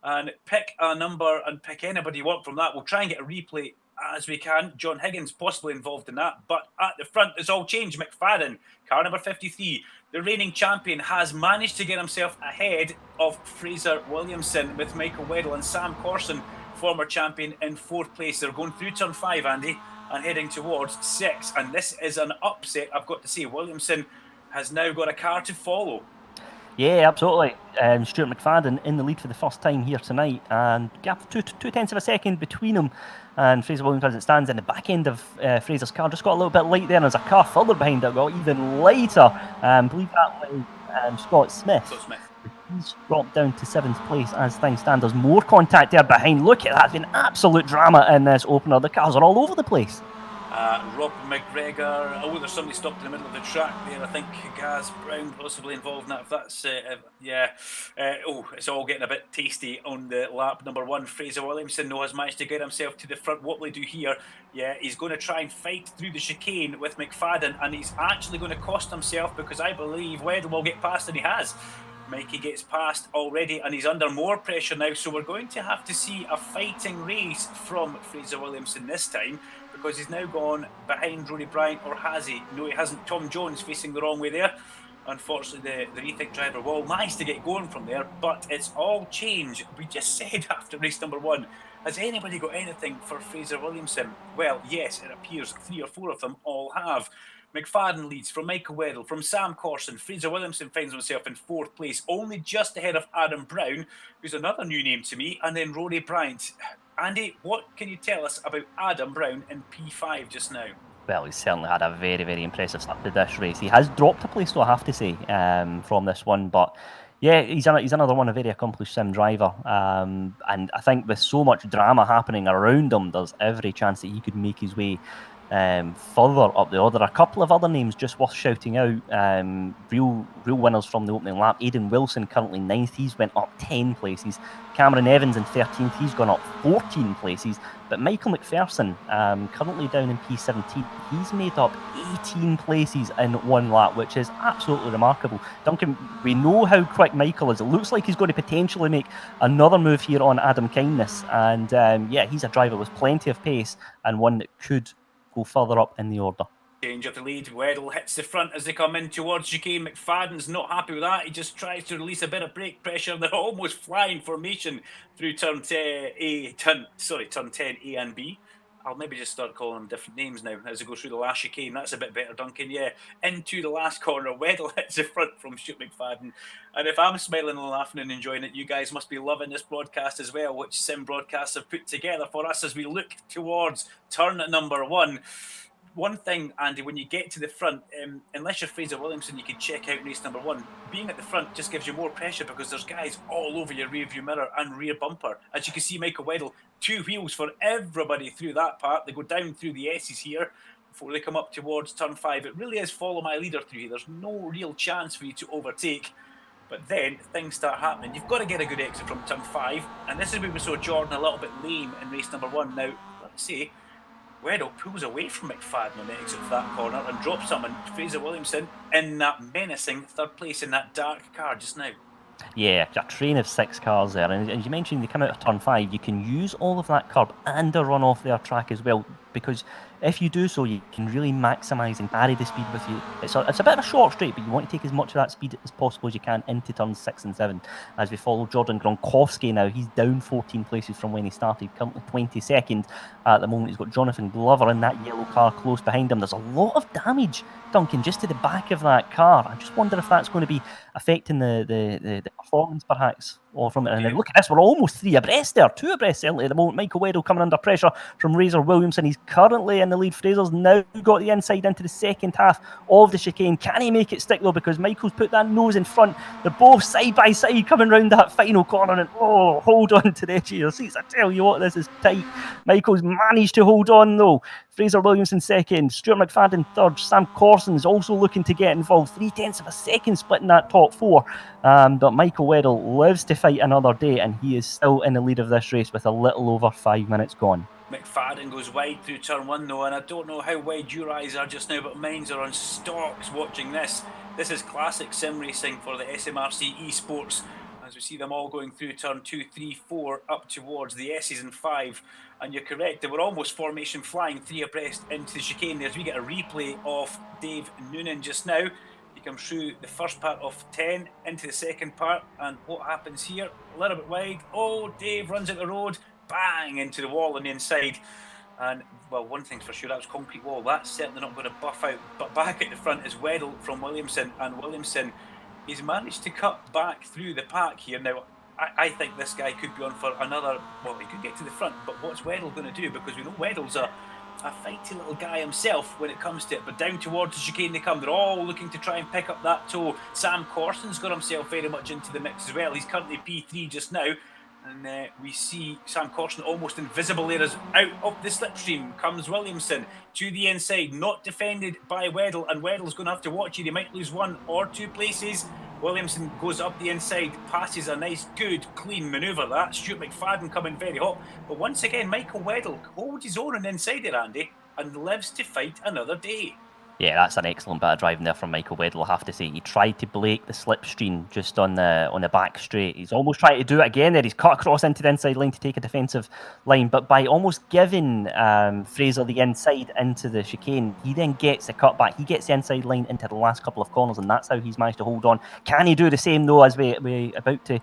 Speaker 1: And pick a number and pick anybody you want from that. We'll try and get a replay as we can. John Higgins possibly involved in that. But at the front, it's all changed. McFadden, car number 53, the reigning champion, has managed to get himself ahead of Fraser Williamson, with Michael Weddle and Sam Corson, former champion, in 4th place. They're going through turn 5, Andy, and heading towards 6. And this is an upset, I've got to say. Williamson has now got a car to follow.
Speaker 2: Yeah, absolutely. Stuart McFadden in the lead for the first time here tonight, and gap of two tenths of a second between him and Fraser Williamson as it stands. In the back end of Fraser's car just got a little bit light there, and there's a car further behind that got even lighter. I believe that was Scott Smith. He's dropped down to 7th place as things stand. There's more contact there behind. Look at that. It's been absolute drama in this opener. The cars are all over the place.
Speaker 1: Rob McGregor. Oh, there's somebody stopped in the middle of the track there. I think Gaz Brown possibly involved in that. If that's it's all getting a bit tasty on the lap number 1. Fraser Williamson, has managed to get himself to the front. What will he do here? Yeah, he's going to try and fight through the chicane with McFadden, and he's actually going to cost himself, because I believe Weddle will get past, and he has. Mikey gets past already, and he's under more pressure now, so we're going to have to see a fighting race from Fraser Williamson this time, because he's now gone behind Rory Bryant, or has he? No, he hasn't. Tom Jones facing the wrong way there. Unfortunately, the Rethink driver will manage to get going from there, but it's all changed. We just said after race number 1, has anybody got anything for Fraser Williamson? Well, yes, it appears 3 or 4 of them all have. McFadden leads from Michael Weddle, from Sam Corson. Fraser Williamson finds himself in 4th place, only just ahead of Adam Brown, who's another new name to me, and then Rory Bryant. Andy, what can you tell us about Adam Brown in P5 just now?
Speaker 2: Well, he's certainly had a very, very impressive start to this race. He has dropped a place, though, I have to say, from this one, but yeah, he's another one, a very accomplished sim driver, and I think with so much drama happening around him, there's every chance that he could make his way further up the order. A couple of other names just worth shouting out, real winners from the opening lap. Aidan Wilson currently 9th, he's went up 10 places. Cameron Evans in 13th, he's gone up 14 places. But Michael McPherson, currently down in P17, he's made up 18 places in 1 lap, which is absolutely remarkable. Duncan, we know how quick Michael is. It looks like he's going to potentially make another move here on Adam Kindness, and he's a driver with plenty of pace, and one that could go further up in the order.
Speaker 1: Change of the lead. Weddle hits the front as they come in towards chicane. McFadden's not happy with that. He just tries to release a bit of brake pressure. They're almost flying formation through turn 10 A and B. I'll maybe just start calling them different names now as they go through the last chicane. That's a bit better, Duncan. Yeah, into the last corner. Weddle hits the front from Stuart McFadden. And if I'm smiling and laughing and enjoying it, you guys must be loving this broadcast as well, which Sim Broadcasts have put together for us as we look towards turn number 1. One thing, Andy, when you get to the front, unless you're Fraser Williamson, you can check out race number 1. Being at the front just gives you more pressure, because there's guys all over your rear view mirror and rear bumper. As you can see, Michael Weddle, 2 wheels for everybody through that part. They go down through the S's here before they come up towards turn 5. It really is follow my leader through here. There's no real chance for you to overtake. But then things start happening. You've got to get a good exit from turn 5. And this is where we saw Jordan a little bit lame in race number 1. Now, let's see. Weddle pulls away from McFadden on the exit of that corner and drops him, and Fraser Williamson in that menacing third place in that dark car just now.
Speaker 2: Yeah, a train of 6 cars there. And you mentioned they come out of turn 5, you can use all of that curb and a run off their track as well, because if you do so, you can really maximise and carry the speed with you. It's a bit of a short straight, but you want to take as much of that speed as possible as you can into turns 6 and 7. As we follow Jordan Gronkowski now, he's down 14 places from when he started, currently 22nd at the moment. He's got Jonathan Glover in that yellow car close behind him. There's a lot of damage, Duncan, just to the back of that car. I just wonder if that's going to be affecting the performance perhaps or from it. And then look at this, we're almost 2 abreast certainly at the moment. Michael Weddle coming under pressure from Fraser Williamson. He's currently in the lead. Fraser's now got the inside into the second half of the chicane. Can he make it stick though, because Michael's put that nose in front? They're both side by side coming round that final corner, and hold on to the edge of your seats. I tell you what, this is tight. Michael's managed to hold on though. Fraser Williamson second, Stuart McFadden third, Sam Corson's also looking to get involved, 0.3 of a second split in that top 4, but Michael Weddle lives to fight another day, and he is still in the lead of this race with a little over 5 minutes gone.
Speaker 1: McFadden goes wide through turn 1 though, and I don't know how wide your eyes are just now, but mine are on stalks watching this. This is classic sim racing for the SMRC eSports, as we see them all going through turn 2, 3, 4 up towards the S's and 5. And you're correct, they were almost formation flying 3 abreast into the chicane there, as we get a replay of Dave Noonan just now. He comes through the first part of 10 into the second part, and what happens here? A little bit wide. Oh, Dave runs out the road, bang into the wall on the inside. And well, one thing's for sure, that was concrete wall. That's certainly not going to buff out. But back at the front is Weddle from Williamson, and Williamson, he's managed to cut back through the pack here. Now, I think this guy could be on for another, well, he could get to the front, but what's Weddle going to do? Because we know Weddle's a fighty little guy himself when it comes to it, but down towards the chicane they come. They're all looking to try and pick up that toe. Sam Corson's got himself very much into the mix as well. He's currently P3 just now, and we see Sam Corson almost invisible there. As out of the slipstream comes Williamson to the inside, not defended by Weddle, and Weddle's going to have to watch it. He might lose 1 or 2 places. Williamson goes up the inside, passes a nice, good, clean manoeuvre that. Stuart McFadden coming very hot. But once again, Michael Weddle holds his own on the inside there, Andy, and lives to fight another day.
Speaker 2: Yeah, that's an excellent bit of driving there from Michael Weddle, I have to say. He tried to break the slipstream just on the back straight. He's almost tried to do it again there. He's cut across into the inside line to take a defensive line, but by almost giving Fraser the inside into the chicane, he then gets the cut back. He gets the inside line into the last couple of corners, and that's how he's managed to hold on. Can he do the same, though, as we're about to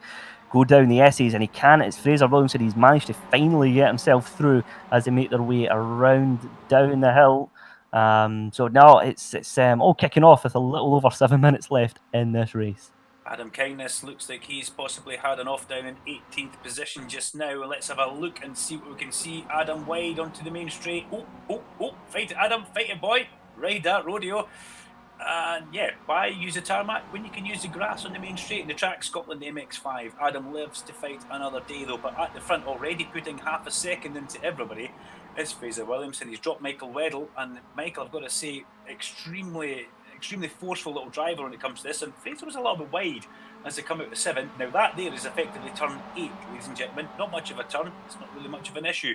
Speaker 2: go down the S's? And he can. It's Fraser Williamson. He's managed to finally get himself through as they make their way around down the hill. So now it's all kicking off with a little over 7 minutes left in this race.
Speaker 1: Adam Kindness looks like he's possibly had an off down in 18th position just now. Let's have a look and see what we can see. Adam wide onto the main straight. Oh, fight it, Adam, fight it, boy. Ride that rodeo. And yeah, why use a tarmac when you can use the grass on the main straight in the track? Scotland MX5. Adam lives to fight another day though, but at the front already putting half a second into everybody is Fraser Williamson. He's dropped Michael Weddle, and Michael, I've got to say, extremely forceful little driver when it comes to this, and Fraser was a little bit wide as they come out to 7. Now that there is effectively turn 8, ladies and gentlemen. Not much of a turn, it's not really much of an issue.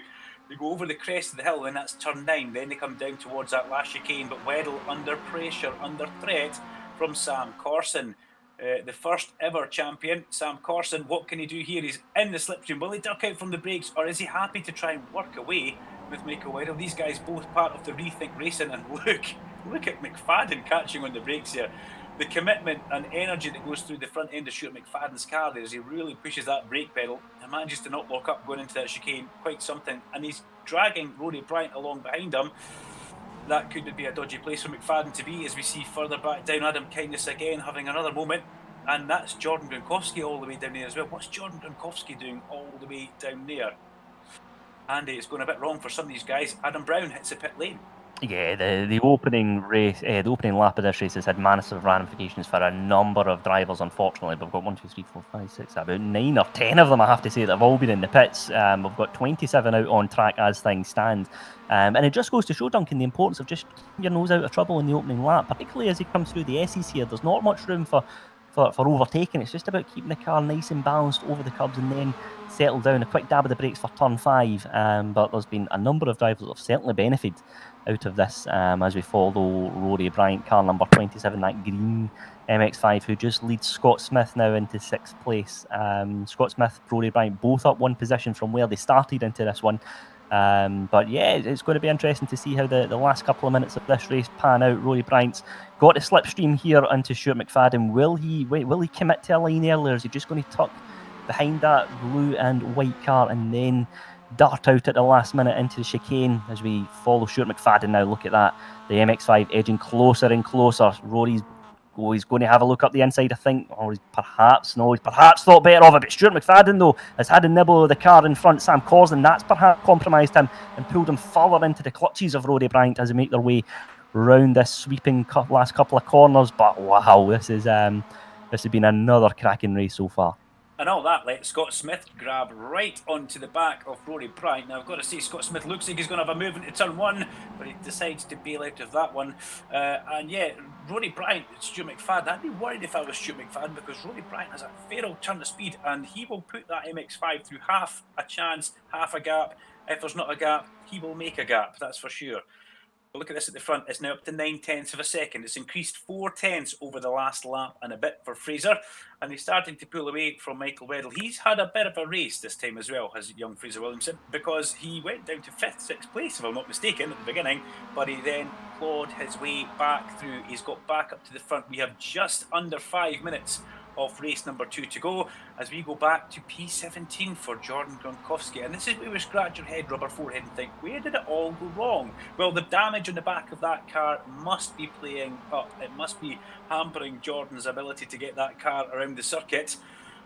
Speaker 1: They go over the crest of the hill, and that's turn 9. Then they come down towards that last chicane, but Weddle under pressure, under threat from Sam Corson. The first ever champion, Sam Corson. What can he do here? He's in the slipstream. Will he duck out from the brakes, or is he happy to try and work away with Michael Weddle? These guys both part of the Rethink Racing, and look at McFadden catching on the brakes here. The commitment and energy that goes through the front end of Stuart McFadden's car there as he really pushes that brake pedal and manages to not lock up going into that chicane. Quite something. And he's dragging Rory Bryant along behind him. That could be a dodgy place for McFadden to be, as we see further back down Adam Kindness again having another moment. And that's Jordan Gronkowski all the way down there as well. What's Jordan Gronkowski doing all the way down there? Andy, it's going a bit wrong for some of these guys. Adam Brown hits the pit lane.
Speaker 2: Yeah, the opening race, the opening lap of this race has had massive ramifications for a number of drivers, unfortunately. We've got 1, 2, 3, 4, 5, 6, about 9 or 10 of them, I have to say, that have all been in the pits. We've got 27 out on track as things stand. And it just goes to show, Duncan, the importance of just keeping your nose out of trouble in the opening lap, particularly as he comes through the S's here. There's not much room for for overtaking. It's just about keeping the car nice and balanced over the curbs and then settle down. A quick dab of the brakes for turn 5, but there's been a number of drivers that have certainly benefited out of this as we follow Rory Bryant, car number 27, that green MX-5, who just leads Scott Smith now into 6th place. Scott Smith, Rory Bryant, both up 1 position from where they started into this one. But yeah, it's going to be interesting to see how the last couple of minutes of this race pan out. Rory Bryant's got a slipstream here into Stuart McFadden. Will he commit to a line earlier? Is he just going to tuck behind that blue and white car and then dart out at the last minute into the chicane as we follow Stuart McFadden now? Look at that. The MX-5 edging closer and closer. Rory's he's going to have a look up the inside, I think. Or he's perhaps thought better of it. But Stuart McFadden, though, has had a nibble of the car in front. Sam Cosland, that's perhaps compromised him and pulled him further into the clutches of Rory Bryant as they make their way round this sweeping last couple of corners. But wow, this has been another cracking race so far.
Speaker 1: And all that let Scott Smith grab right onto the back of Rory Bryant. Now, I've got to say, Scott Smith looks like he's going to have a move into turn 1, but he decides to bail out of that one. And yeah, Rory Bryant, Stuart McFadden, I'd be worried if I was Stuart McFadden, because Rory Bryant has a fair old turn of speed, and he will put that MX-5 through half a chance, half a gap. If there's not a gap, he will make a gap, that's for sure. But look at this at the front. It's now up to 9/10 of a second. It's increased 4/10 over the last lap and a bit for Fraser. And he's starting to pull away from Michael Weddle. He's had a bit of a race this time as well, has young Fraser Williamson, because he went down to 5th, 6th place, if I'm not mistaken, at the beginning. But he then clawed his way back through. He's got back up to the front. We have just under 5 minutes of race number 2 to go as we go back to P17 for Jordan Gronkowski. And this is where we scratch your head, rubber forehead, and think, where did it all go wrong? Well, the damage on the back of that car must be playing up. It must be hampering Jordan's ability to get that car around the circuit.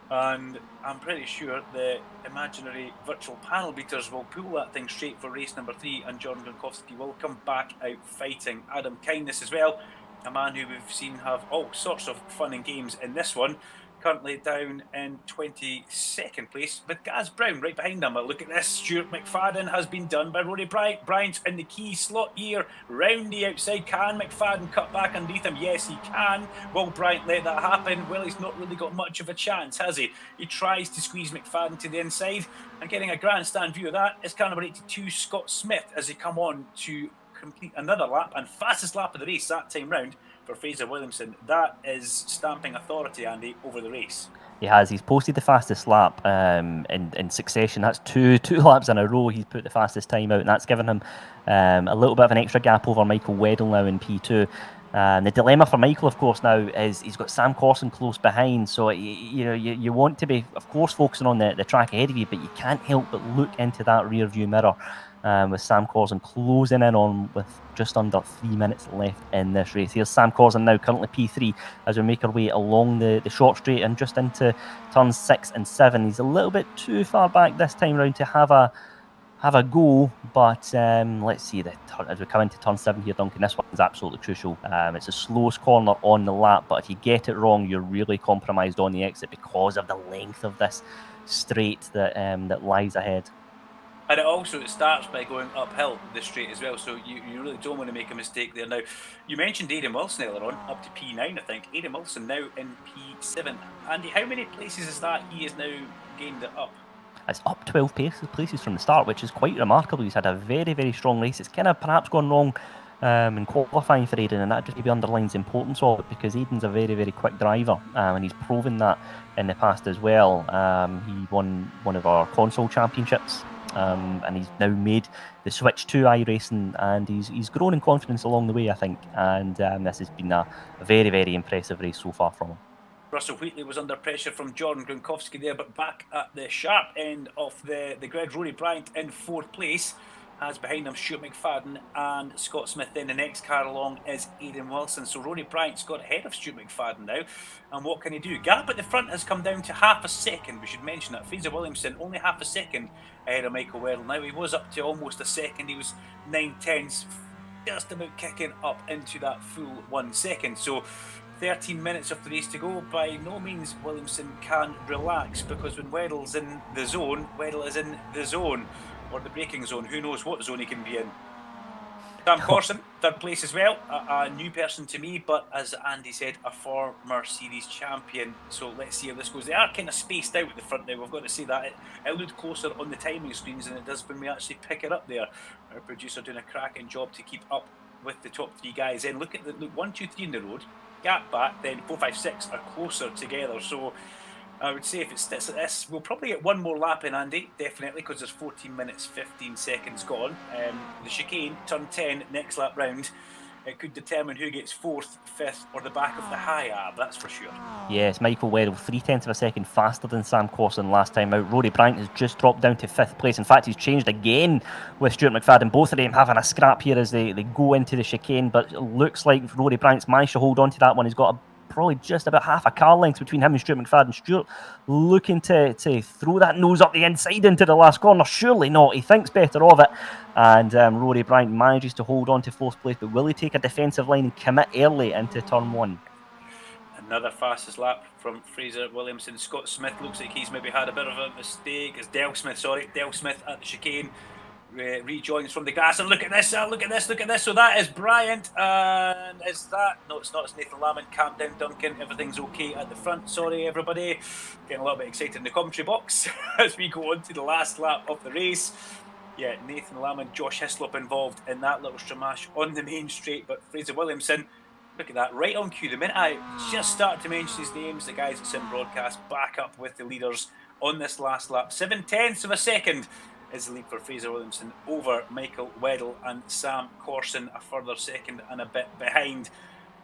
Speaker 1: And I'm pretty sure the imaginary virtual panel beaters will pull that thing straight for race number 3, and Jordan Gronkowski will come back out fighting. Adam Kindness as well, a man who we've seen have all sorts of fun and games in this one, currently down in 22nd place with Gaz Brown right behind him. But look at this, Stuart McFadden has been done by Rory Bryant. Bryant's in the key slot here, round the outside. Can McFadden cut back underneath him? Yes, he can. Will Bryant let that happen? Well, he's not really got much of a chance, has he? He tries to squeeze McFadden to the inside, and getting a grandstand view of that is car number 82, Scott Smith, as they come on to complete another lap, and fastest lap of the race that time round for Fraser Williamson. That is stamping authority, Andy, over the race.
Speaker 2: He has. He's posted the fastest lap in succession. That's two laps in a row. He's put the fastest time out, and that's given him a little bit of an extra gap over Michael Weddle now in P2. The dilemma for Michael, of course, now is he's got Sam Corson close behind. So you want to be, of course, focusing on the track ahead of you, but you can't help but look into that rear view mirror with Sam Corson closing in on with just under 3 minutes left in this race. Here's Sam Corson now, currently P3, as we make our way along the short straight and just into turns 6 and 7. He's a little bit too far back this time round to have a go, but let's see, as we come into turn 7 here, Duncan, this one's absolutely crucial. It's the slowest corner on the lap, but if you get it wrong, you're really compromised on the exit because of the length of this straight that lies ahead.
Speaker 1: And it starts by going uphill, this straight as well, so you really don't want to make a mistake there. Now, you mentioned Aidan Wilson earlier on, up to P9, I think. Aidan Wilson now in P7. Andy, how many places is that he has now gained it up?
Speaker 2: It's up 12 places from the start, which is quite remarkable. He's had a very, very strong race. It's kind of perhaps gone wrong in qualifying for Aidan, and that just maybe underlines the importance of it, because Aidan's a very, very quick driver, and he's proven that in the past as well. He won one of our console championships, and he's now made the switch to iRacing, and he's grown in confidence along the way, I think, and this has been a very, very impressive race so far from him.
Speaker 1: Russell Wheatley was under pressure from Jordan Gronkowski there, but back at the sharp end of the grid, Rory Bryant in 4th place, has behind him Stuart McFadden and Scott Smith. Then the next car along is Aidan Wilson. So Rory Bryant's got ahead of Stuart McFadden now. And what can he do? Gap at the front has come down to half a second. We should mention that. Fraser Williamson only half a second ahead of Michael Weddle. Now he was up to almost a second. He was 9/10, just about kicking up into that full 1 second. So 13 minutes of the race to go. By no means Williamson can relax, because when Weddle's in the zone, Weddle is in the zone, or the braking zone. Who knows what zone he can be in. Sam Corson, third place as well. A new person to me, but as Andy said, a former series champion. So let's see how this goes. They are kind of spaced out at the front now. We've got to say that. It looked closer on the timing screens than it does when we actually pick it up there. Our producer doing a cracking job to keep up with the top three guys. Then look 1, 2, 3 in the road. Gap back, then 4, 5, 6 are closer together. So I would say if it sits at this, we'll probably get one more lap in, Andy, definitely, because there's 14 minutes, 15 seconds gone. The chicane, turn 10, next lap round, it could determine who gets 4th, 5th, or the back of the high ab, that's for sure.
Speaker 2: Yes, Michael Weddle, 0.3 of a second faster than Sam Corson last time out. Rory Bryant has just dropped down to 5th place. In fact, he's changed again with Stuart McFadden. Both of them having a scrap here as they go into the chicane, but it looks like Rory Bryant's managed to hold on to that one. He's got probably just about half a car length between him and Stuart McFadden. Stuart looking to throw that nose up the inside into the last corner. Surely not. He thinks better of it. And Rory Bryant manages to hold on to 4th place. But will he take a defensive line and commit early into turn 1?
Speaker 1: Another fastest lap from Fraser Williamson. Scott Smith looks like he's maybe had a bit of a mistake. It's Dale Smith at the chicane. Rejoins from the gas, and look at this. So that is Bryant, and is that? No, it's not. It's Nathan Lamont. Calm down, Duncan. Everything's okay at the front. Sorry, everybody. Getting a little bit excited in the commentary box as we go on to the last lap of the race. Yeah, Nathan Lamont, Josh Hislop involved in that little stramash on the main straight, but Fraser Williamson, look at that, right on cue. The minute I just started to mention his names, the guys at Sim Broadcast back up with the leaders on this last lap. 0.7 of a second is the lead for Fraser Williamson over Michael Weddle, and Sam Corson a further second and a bit behind.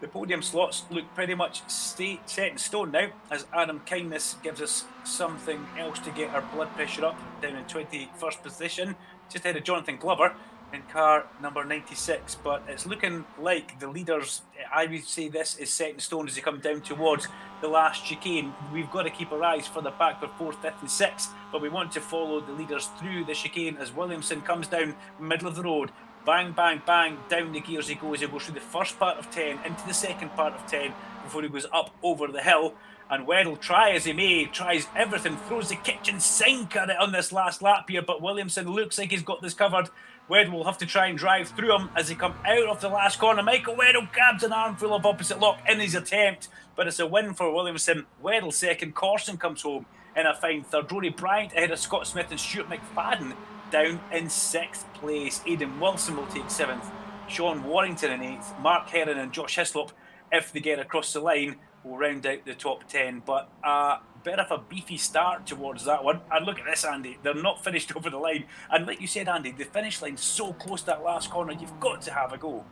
Speaker 1: The podium slots look pretty much set in stone now, as Adam Kindness gives us something else to get our blood pressure up, down in 21st position, just ahead of Jonathan Glover in car number 96, but it's looking like the leaders, I would say this is set in stone as they come down towards the last chicane. We've got to keep our eyes further back for 4th, 5th and 6th, but we want to follow the leaders through the chicane as Williamson comes down middle of the road. Bang, bang, bang, down the gears he goes. He goes through the first part of 10, into the second part of 10, before he goes up over the hill. And Weddle, try as he may, tries everything, throws the kitchen sink at it on this last lap here, but Williamson looks like he's got this covered. Weddle will have to try and drive through him as they come out of the last corner. Michael Weddle grabs an armful of opposite lock in his attempt, but it's a win for Williamson. Weddle second, Corson comes home in a fine third. Rory Bryant ahead of Scott Smith and Stuart McFadden down in 6th place. Aidan Wilson will take 7th. Sean Warrington in 8th. Mark Heron and Josh Hislop, if they get across the line, will round out the top 10. But a bit of a beefy start towards that one. And look at this, Andy. They're not finished over the line. And like you said, Andy, the finish line's so close to that last corner, you've got to have a go.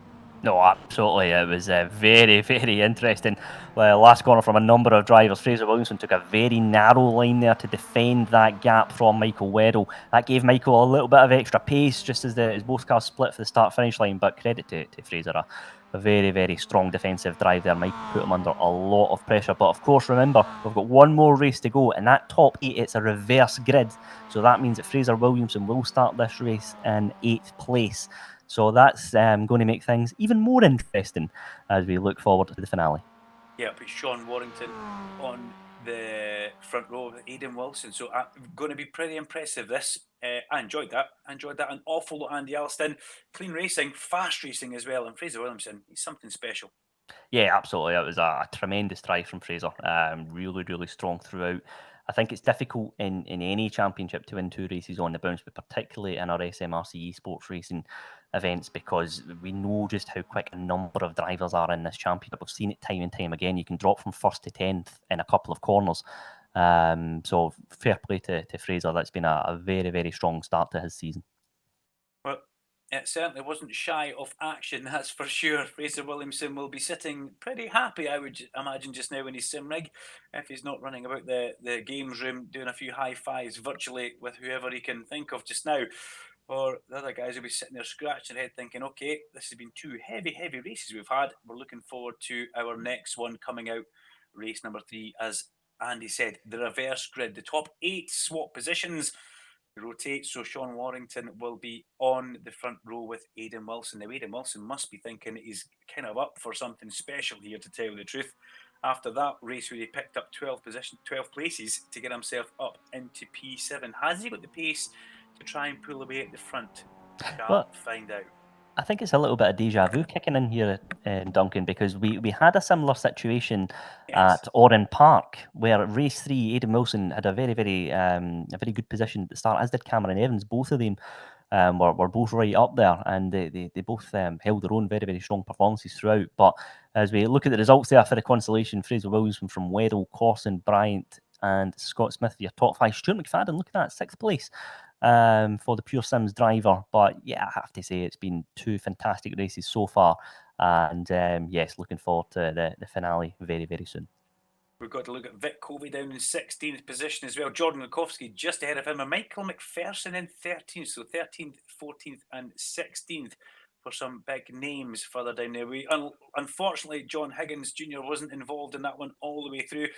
Speaker 2: No, absolutely. It was very, very interesting. Last corner from a number of drivers. Fraser Williamson took a very narrow line there to defend that gap from Michael Weddle. That gave Michael a little bit of extra pace just as both cars split for the start-finish line. But credit to Fraser, a very, very strong defensive drive there. Michael put him under a lot of pressure. But of course, remember, we've got one more race to go. And that top 8, it's a reverse grid. So that means that Fraser Williamson will start this race in 8th place. So that's going to make things even more interesting as we look forward to the finale.
Speaker 1: Yeah, but Sean Warrington on the front row with Aidan Wilson. So going to be pretty impressive this. I enjoyed that. An awful lot, Andy Alston. Clean racing, fast racing as well. And Fraser Williamson, he's something special.
Speaker 2: Yeah, absolutely. It was a tremendous drive from Fraser. Really, really strong throughout. I think it's difficult in any championship to win 2 races on the bounce, but particularly in our SMRC eSports racing events, because we know just how quick a number of drivers are in this championship. We've seen it time and time again. You can drop from 1st to 10th in a couple of corners. So fair play to Fraser. That's been a very, very strong start to his season.
Speaker 1: Well, it certainly wasn't shy of action, that's for sure. Fraser Williamson will be sitting pretty happy, I would imagine, just now in his sim rig, if he's not running about the games room doing a few high fives virtually with whoever he can think of just now. Or the other guys will be sitting there scratching their head thinking, okay, this has been 2 heavy races we've had. We're looking forward to our next one coming out, race number 3. As Andy said, the reverse grid, the top 8 swap positions rotate, so Sean Warrington will be on the front row with Aidan Wilson. Now, Aidan Wilson must be thinking he's kind of up for something special here, to tell you the truth. After that race where he picked up 12 places to get himself up into P7. Has he got the pace to try and pull away at the front? Can't find out.
Speaker 2: I think it's a little bit of deja vu kicking in here, Duncan, because we had a similar situation at Oran Park, where race 3, Aidan Wilson had a very good position at the start, as did Cameron Evans. Both of them were both right up there, and they both held their own very strong performances throughout. But as we look at the results there for the consolation, Fraser Williamson from Weddell, Corson, Bryant, and Scott Smith for your top 5. Stuart McFadden, look at that, 6th place. For the Pure Sims driver. But yeah, I have to say it's been 2 fantastic races so far, and yes, looking forward to the finale very soon.
Speaker 1: We've got to look at Vic Covey down in 16th position as well. Jordan Lukowski just ahead of him, and Michael McPherson in 13th. So 13th, 14th, and 16th for some big names further down there. Unfortunately, John Higgins Jr. wasn't involved in that one all the way through.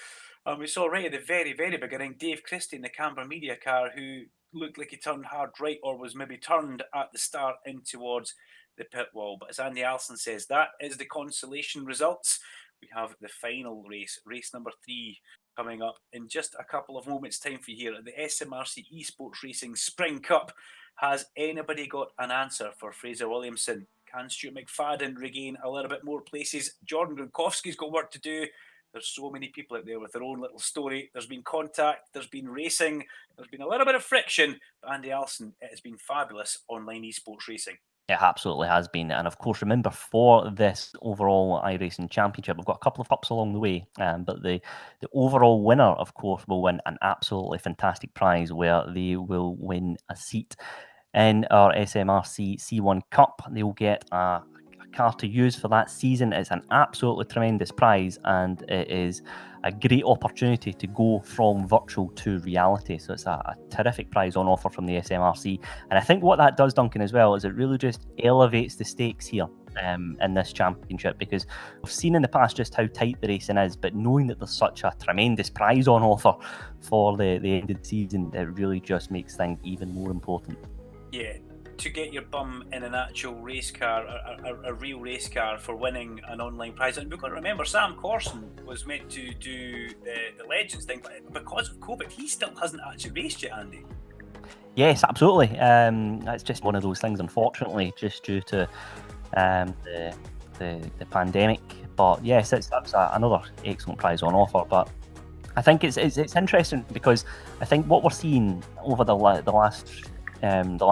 Speaker 1: We saw right at the very beginning Dave Christie in the Canberra Media car, who looked like he turned hard right, or was maybe turned at the start in towards the pit wall. But as Andy Alston says, that is the consolation results. We have the final race, race number 3, coming up in just a couple of moments' time for you here at the SMRC eSports Racing Spring Cup. Has anybody got an answer for Fraser Williamson? Can Stuart McFadden regain a little bit more places? Jordan Gronkowski's got work to do. There's so many people out there with their own little story. There's been contact, there's been racing, there's been a little bit of friction. But Andy Alston, it has been fabulous online eSports racing.
Speaker 2: It absolutely has been. And of course, remember, for this overall iRacing Championship, we've got a couple of cups along the way, but the overall winner, of course, will win an absolutely fantastic prize where they will win a seat in our SMRC C1 Cup. They'll get a car to use for that season. It's an absolutely tremendous prize, and it is a great opportunity to go from virtual to reality. So it's a terrific prize on offer from the SMRC. And I think what that does, Duncan, as well, is it really just elevates the stakes here in this championship, because we've seen in the past just how tight the racing is, but knowing that there's such a tremendous prize on offer for the end of the season, it really just makes things even more important.
Speaker 1: Yeah, to get your bum in an actual race car, a real race car, for winning an online prize. And we've got to remember, Sam Corson was meant to do the Legends thing, but because of COVID, he still hasn't actually raced yet, Andy.
Speaker 2: Yes, absolutely. That's just one of those things, unfortunately, just due to the pandemic. But yes, that's another excellent prize on offer. But I think it's interesting, because I think what we're seeing over the last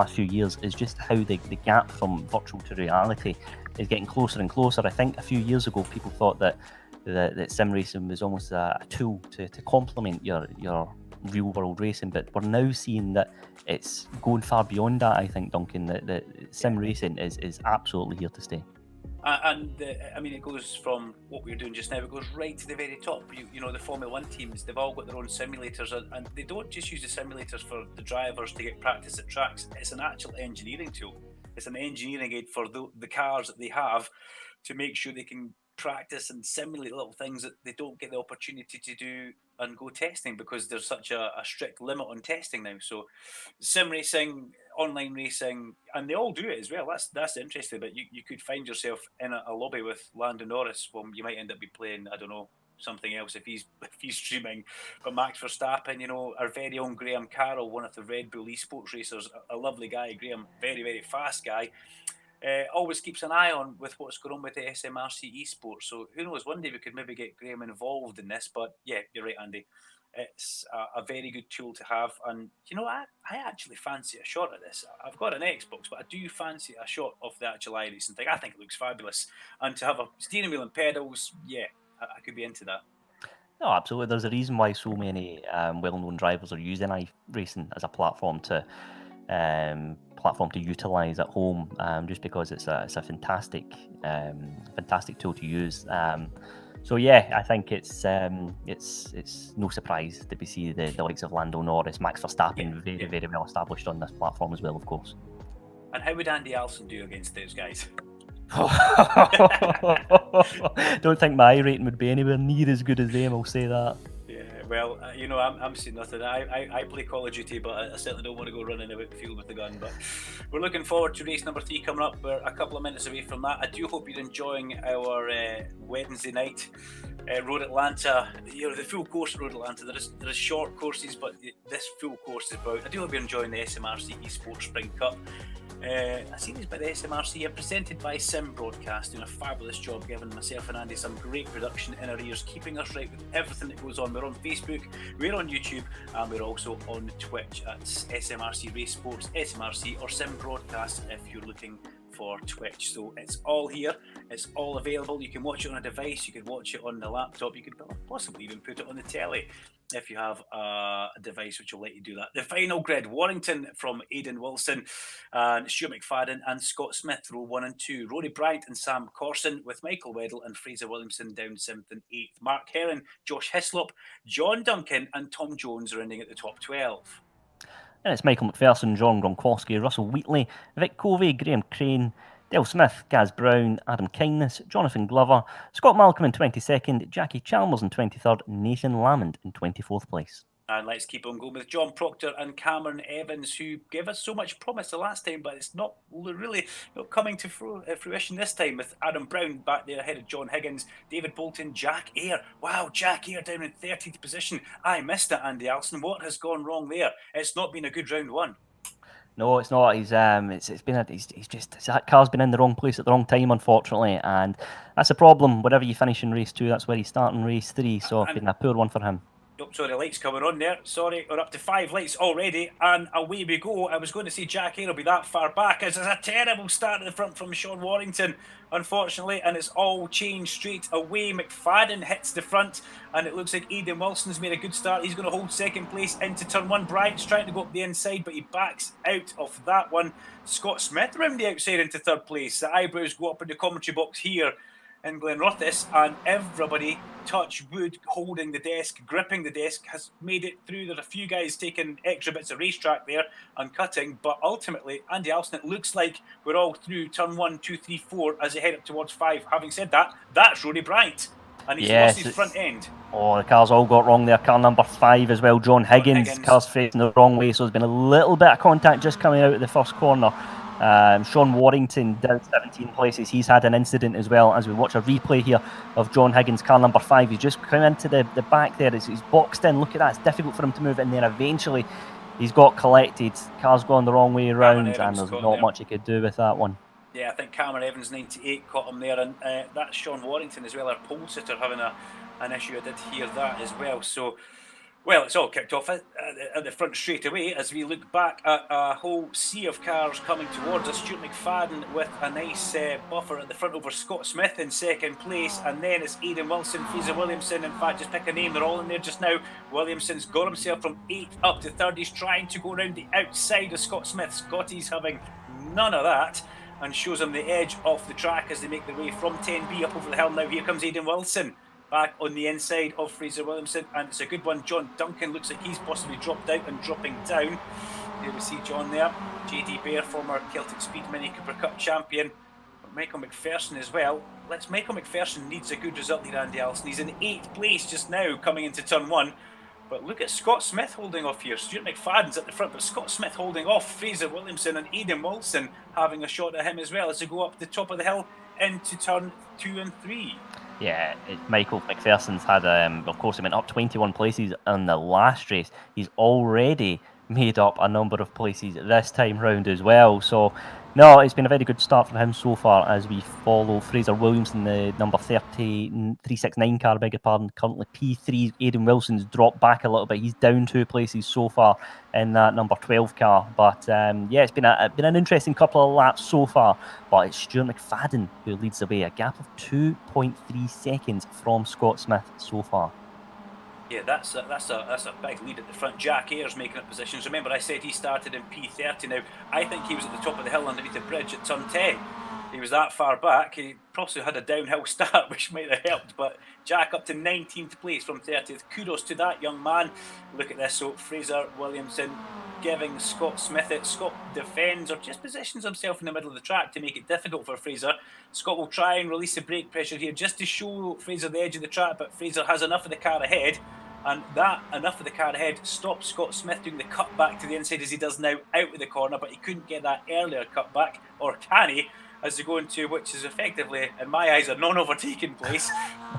Speaker 2: few years is just how the gap from virtual to reality is getting closer and closer. I think a few years ago, people thought that sim racing was almost a tool to complement your real world racing, but we're now seeing that it's going far beyond that. I think, Duncan, that sim racing is absolutely here to stay.
Speaker 1: And I mean, it goes from what we're doing just now, it goes right to the very top. You know, the Formula 1 teams, they've all got their own simulators, and they don't just use the simulators for the drivers to get practice at tracks. It's an actual engineering tool. It's an engineering aid for the cars that they have, to make sure they can practice and simulate little things that they don't get the opportunity to do and go testing, because there's such a strict limit on testing now. So sim racing, online racing, and they all do it as well. That's interesting. But you could find yourself in a lobby with Lando Norris. Well, you might end up be playing, I don't know, something else if he's streaming. But Max Verstappen, you know, our very own Graham Carroll, one of the Red Bull eSports racers, a lovely guy. Graham, very fast guy. Always keeps an eye on with what's going on with the SMRC eSports. So who knows, one day we could maybe get Graham involved in this. But yeah, you're right, Andy. It's a very good tool to have. And, you know, I actually fancy a shot at this. I've got an Xbox, but I do fancy a shot of the actual iRacing thing. I think it looks fabulous. And to have a steering wheel and pedals, yeah, I could be into that.
Speaker 2: No, absolutely. There's a reason why so many well-known drivers are using iRacing as a platform to utilize at home, just because it's a fantastic tool to use. So yeah, I think it's no surprise that we see the likes of Lando Norris, Max Verstappen, very well established on this platform as well, of course.
Speaker 1: And how would Andy Alston do against those guys?
Speaker 2: Don't think my rating would be anywhere near as good as them, I'll say that.
Speaker 1: Yeah, well, you know, I'm seeing nothing. I play Call of Duty, but I certainly don't want to go running out the field with the gun. But we're looking forward to race number 3 coming up. We're a couple of minutes away from that. I do hope you're enjoying our Wednesday night Road Atlanta. You know, the full course Road Atlanta. There is short courses, but this full course is about. I do hope you're enjoying the SMRC eSports Spring Cup. A series by the SMRC and presented by Sim Broadcast, doing a fabulous job giving myself and Andy some great production in our ears, keeping us right with everything that goes on. We're on Facebook, we're on YouTube, and we're also on Twitch at SMRC Race Sports, SMRC, or Sim Broadcast if you're looking for Twitch. So it's all here, it's all available. You can watch it on a device, you could watch it on the laptop, you could possibly even put it on the telly if you have a device which will let you do that. The final grid: Warrington from Aidan Wilson and Stuart McFadden and Scott Smith, row 1 and 2. Rory Bryant and Sam Corson with Michael Weddle and Fraser Williamson down 7th and 8th. Mark Heron, Josh Hislop, John Duncan and Tom Jones are ending at the top 12.
Speaker 2: And it's Michael McPherson, John Gronkowski, Russell Wheatley, Vic Covey, Graham Crane, Dale Smith, Gaz Brown, Adam Kindness, Jonathan Glover, Scott Malcolm in 22nd, Jackie Chalmers in 23rd, Nathan Lamond in 24th place.
Speaker 1: And let's keep on going with John Proctor and Cameron Evans, who gave us so much promise the last time, but it's not really coming to fruition this time, with Adam Brown back there ahead of John Higgins, David Bolton, Jack Eyre. Wow, Jack Eyre down in 30th position. I missed it, Andy Alston. What has gone wrong there? It's not been a good round one.
Speaker 2: No, it's not. He's that car's been in the wrong place at the wrong time, unfortunately, and that's a problem. Wherever you finish in race 2, that's where he's starting race 3. So it's been a poor one for him.
Speaker 1: Oh, sorry, lights coming on there. Sorry, we're up to 5 lights already, and away we go. I was going to say Jack Eyre will be that far back, as there's a terrible start at the front from Sean Warrington, unfortunately, and it's all changed straight away. McFadden hits the front, and it looks like Aidan Wilson's made a good start. He's going to hold second place into turn 1. Bryant's trying to go up the inside, but he backs out of that one. Scott Smith around the outside into 3rd place. The eyebrows go up in the commentary box here in Glenrothes, and everybody, touch wood, holding the desk, gripping the desk, has made it through. There's a few guys taking extra bits of racetrack there and cutting, but ultimately, Andy Alston, it looks like we're all through turn 1, 2, 3, 4 as they head up towards 5. Having said that, that's Rory Bryant, and he's lost his front end.
Speaker 2: Oh, the car's all got wrong there. Car number 5 as well, John Higgins. Car's facing the wrong way, so there's been a little bit of contact just coming out of the first corner. Sean Warrington down 17 places. He's had an incident as well, as we watch a replay here of John Higgins, car number 5. He's just come into the back there. He's boxed in. Look at that. It's difficult for him to move in there. Eventually, he's got collected. Car's gone the wrong way around, and there's not much he could do with that one.
Speaker 1: Yeah, I think Cameron Evans, 98, caught him there, and that's Sean Warrington as well, our pole sitter, having an issue. I did hear that as well. So, well, it's all kicked off at the front straight away as we look back at a whole sea of cars coming towards us. Stuart McFadden with a nice buffer at the front over Scott Smith in 2nd place, and then it's Aidan Wilson, Fraser Williamson. In fact, just pick a name, they're all in there just now. Williamson's got himself from 8th up to 3rd. He's trying to go around the outside of Scott Smith. Scotty's having none of that and shows him the edge off the track as they make their way from 10B up over the hill. Now here comes Aidan Wilson back on the inside of Fraser Williamson, and it's a good one. John Duncan looks like he's possibly dropped out and dropping down. Here we see John there. JD Bear, former Celtic Speed Mini Cooper Cup champion. But Michael McPherson as well. Michael McPherson needs a good result here, Andy Alston. He's in 8th place just now coming into turn 1. But look at Scott Smith holding off here. Stuart McFadden's at the front, but Scott Smith holding off Fraser Williamson, and Aidan Wilson having a shot at him as well as they go up the top of the hill into turn 2 and 3.
Speaker 2: Yeah, Michael McPherson's had, of course, he went up 21 places in the last race. He's already made up a number of places this time round as well. So, no, it's been a very good start for him so far as we follow Fraser Williamson, the number 369 car, beg your pardon, currently P3. Aidan Wilson's dropped back a little bit. He's down 2 places so far in that number 12 car. But, yeah, it's been an interesting couple of laps so far. But it's Stuart McFadden who leads the way, a gap of 2.3 seconds from Scott Smith so far.
Speaker 1: Yeah, that's a big lead at the front. Jack Ayres making up positions. Remember, I said he started in P30. Now, I think he was at the top of the hill underneath the bridge at turn 10. He was that far back. He probably had a downhill start, which might have helped. But Jack up to 19th place from 30th. Kudos to that young man. Look at this. So Fraser Williamson giving Scott Smith it. Scott defends or just positions himself in the middle of the track to make it difficult for Fraser. Scott will try and release the brake pressure here just to show Fraser the edge of the track, but Fraser has enough of the car ahead, and that enough of the car ahead stops Scott Smith doing the cut back to the inside as he does now out of the corner, but he couldn't get that earlier cut back, or can he, as they go into, which is effectively, in my eyes, a non-overtaking place.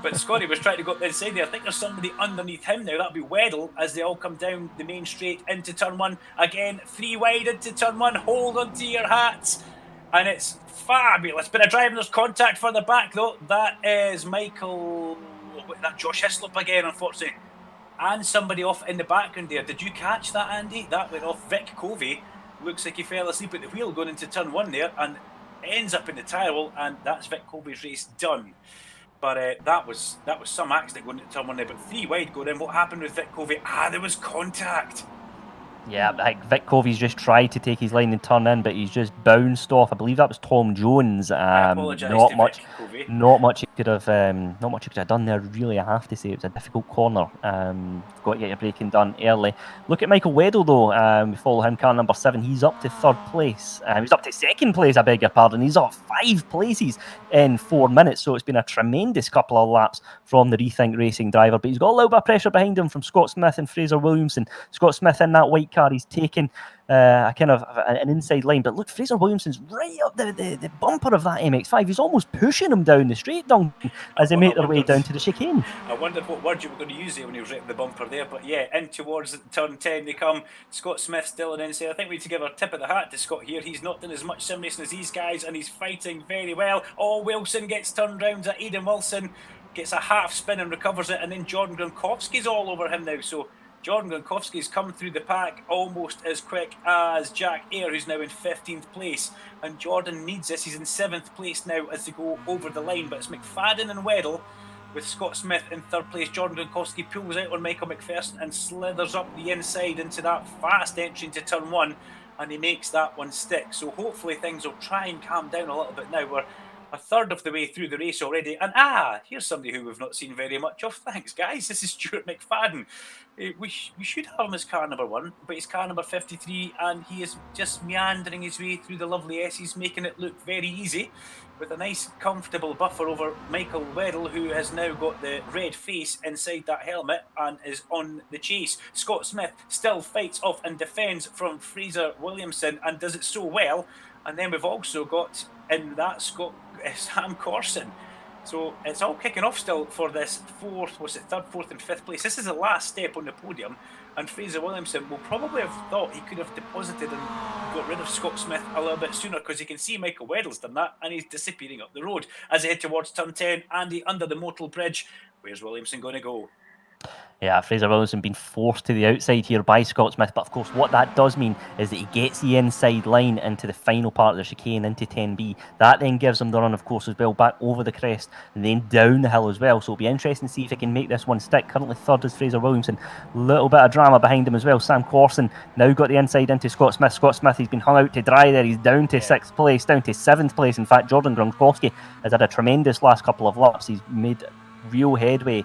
Speaker 1: But Scotty was trying to go up the inside there. I think there's somebody underneath him now. That'll be Weddle as they all come down the main straight into turn one. Again, 3 wide into turn one. Hold on to your hats. And it's fabulous. Bit of driving, there's contact further back though. That is Michael, that Josh Hislop again, unfortunately. And somebody off in the background there. Did you catch that, Andy? That went off Vic Covey. Looks like he fell asleep at the wheel going into turn one there and ends up in the tyre wall, and that's Vic Covey's race done. But that was some accident going into turn one there. But 3 wide going in. What happened with Vic Covey? There was contact.
Speaker 2: Yeah, like Vic Covey's just tried to take his line and turn in, but he's just bounced off. I believe that was Tom Jones.
Speaker 1: I apologise to Vic Covey.
Speaker 2: Not much he could have done there. Really, I have to say it was a difficult corner. Got to get your braking done early. Look at Michael Weddle though. We follow him, car number 7. He's up to 3rd place. He's up to 2nd place. I beg your pardon. He's up 5 places in 4 minutes. So it's been a tremendous couple of laps from the Rethink Racing driver. But he's got a little bit of pressure behind him from Scott Smith and Fraser Williamson. Scott Smith in that white car, he's taken a kind of an inside line, but look, Fraser Williamson's right up the bumper of that MX-5. He's almost pushing him down the straight, Duncan, as they make their way down to the chicane.
Speaker 1: I wondered what word you were going to use there when he was right at the bumper there, but yeah, in towards turn 10 they come. Scott Smith still an inside. I think we need to give a tip of the hat to Scott here. He's not done as much sim racing as these guys, and he's fighting very well. Wilson gets turned round at Aidan Wilson, gets a half spin and recovers it, and then Jordan Gronkowski's all over him now. So Jordan Gronkowski's come through the pack almost as quick as Jack Eyre, who's now in 15th place. And Jordan needs this. He's in 7th place now as they go over the line. But it's McFadden and Weddle with Scott Smith in 3rd place. Jordan Gronkowski pulls out on Michael McPherson and slithers up the inside into that fast entry into turn 1. And he makes that one stick. So hopefully things will try and calm down a little bit now. We're a third of the way through the race already. And here's somebody who we've not seen very much of. Thanks, guys. This is Stuart McFadden. We should have him as car number 1, but he's car number 53, and he is just meandering his way through the lovely S's, making it look very easy, with a nice, comfortable buffer over Michael Weddle, who has now got the red face inside that helmet and is on the chase. Scott Smith still fights off and defends from Fraser Williamson and does it so well. And then we've also got in that Sam Corson. So it's all kicking off still for this 3rd, 4th and 5th place. This is the last step on the podium, and Fraser Williamson will probably have thought he could have deposited and got rid of Scott Smith a little bit sooner, because he can see Michael Weddle's done that and he's disappearing up the road. As they head towards turn 10, Andy under the Motel Bridge. Where's Williamson going to go?
Speaker 2: Yeah, Fraser Williamson being forced to the outside here by Scott Smith, but of course what that does mean is that he gets the inside line into the final part of the chicane, into 10B. That then gives him the run, of course, as well, back over the crest and then down the hill as well. So it'll be interesting to see if he can make this one stick. Currently 3rd is Fraser Williamson. Little bit of drama behind him as well. Sam Corson now got the inside into Scott Smith. Scott Smith, he's been hung out to dry there. He's down to 6th place, down to 7th place. In fact, Jordan Gronkowski has had a tremendous last couple of laps. He's made real headway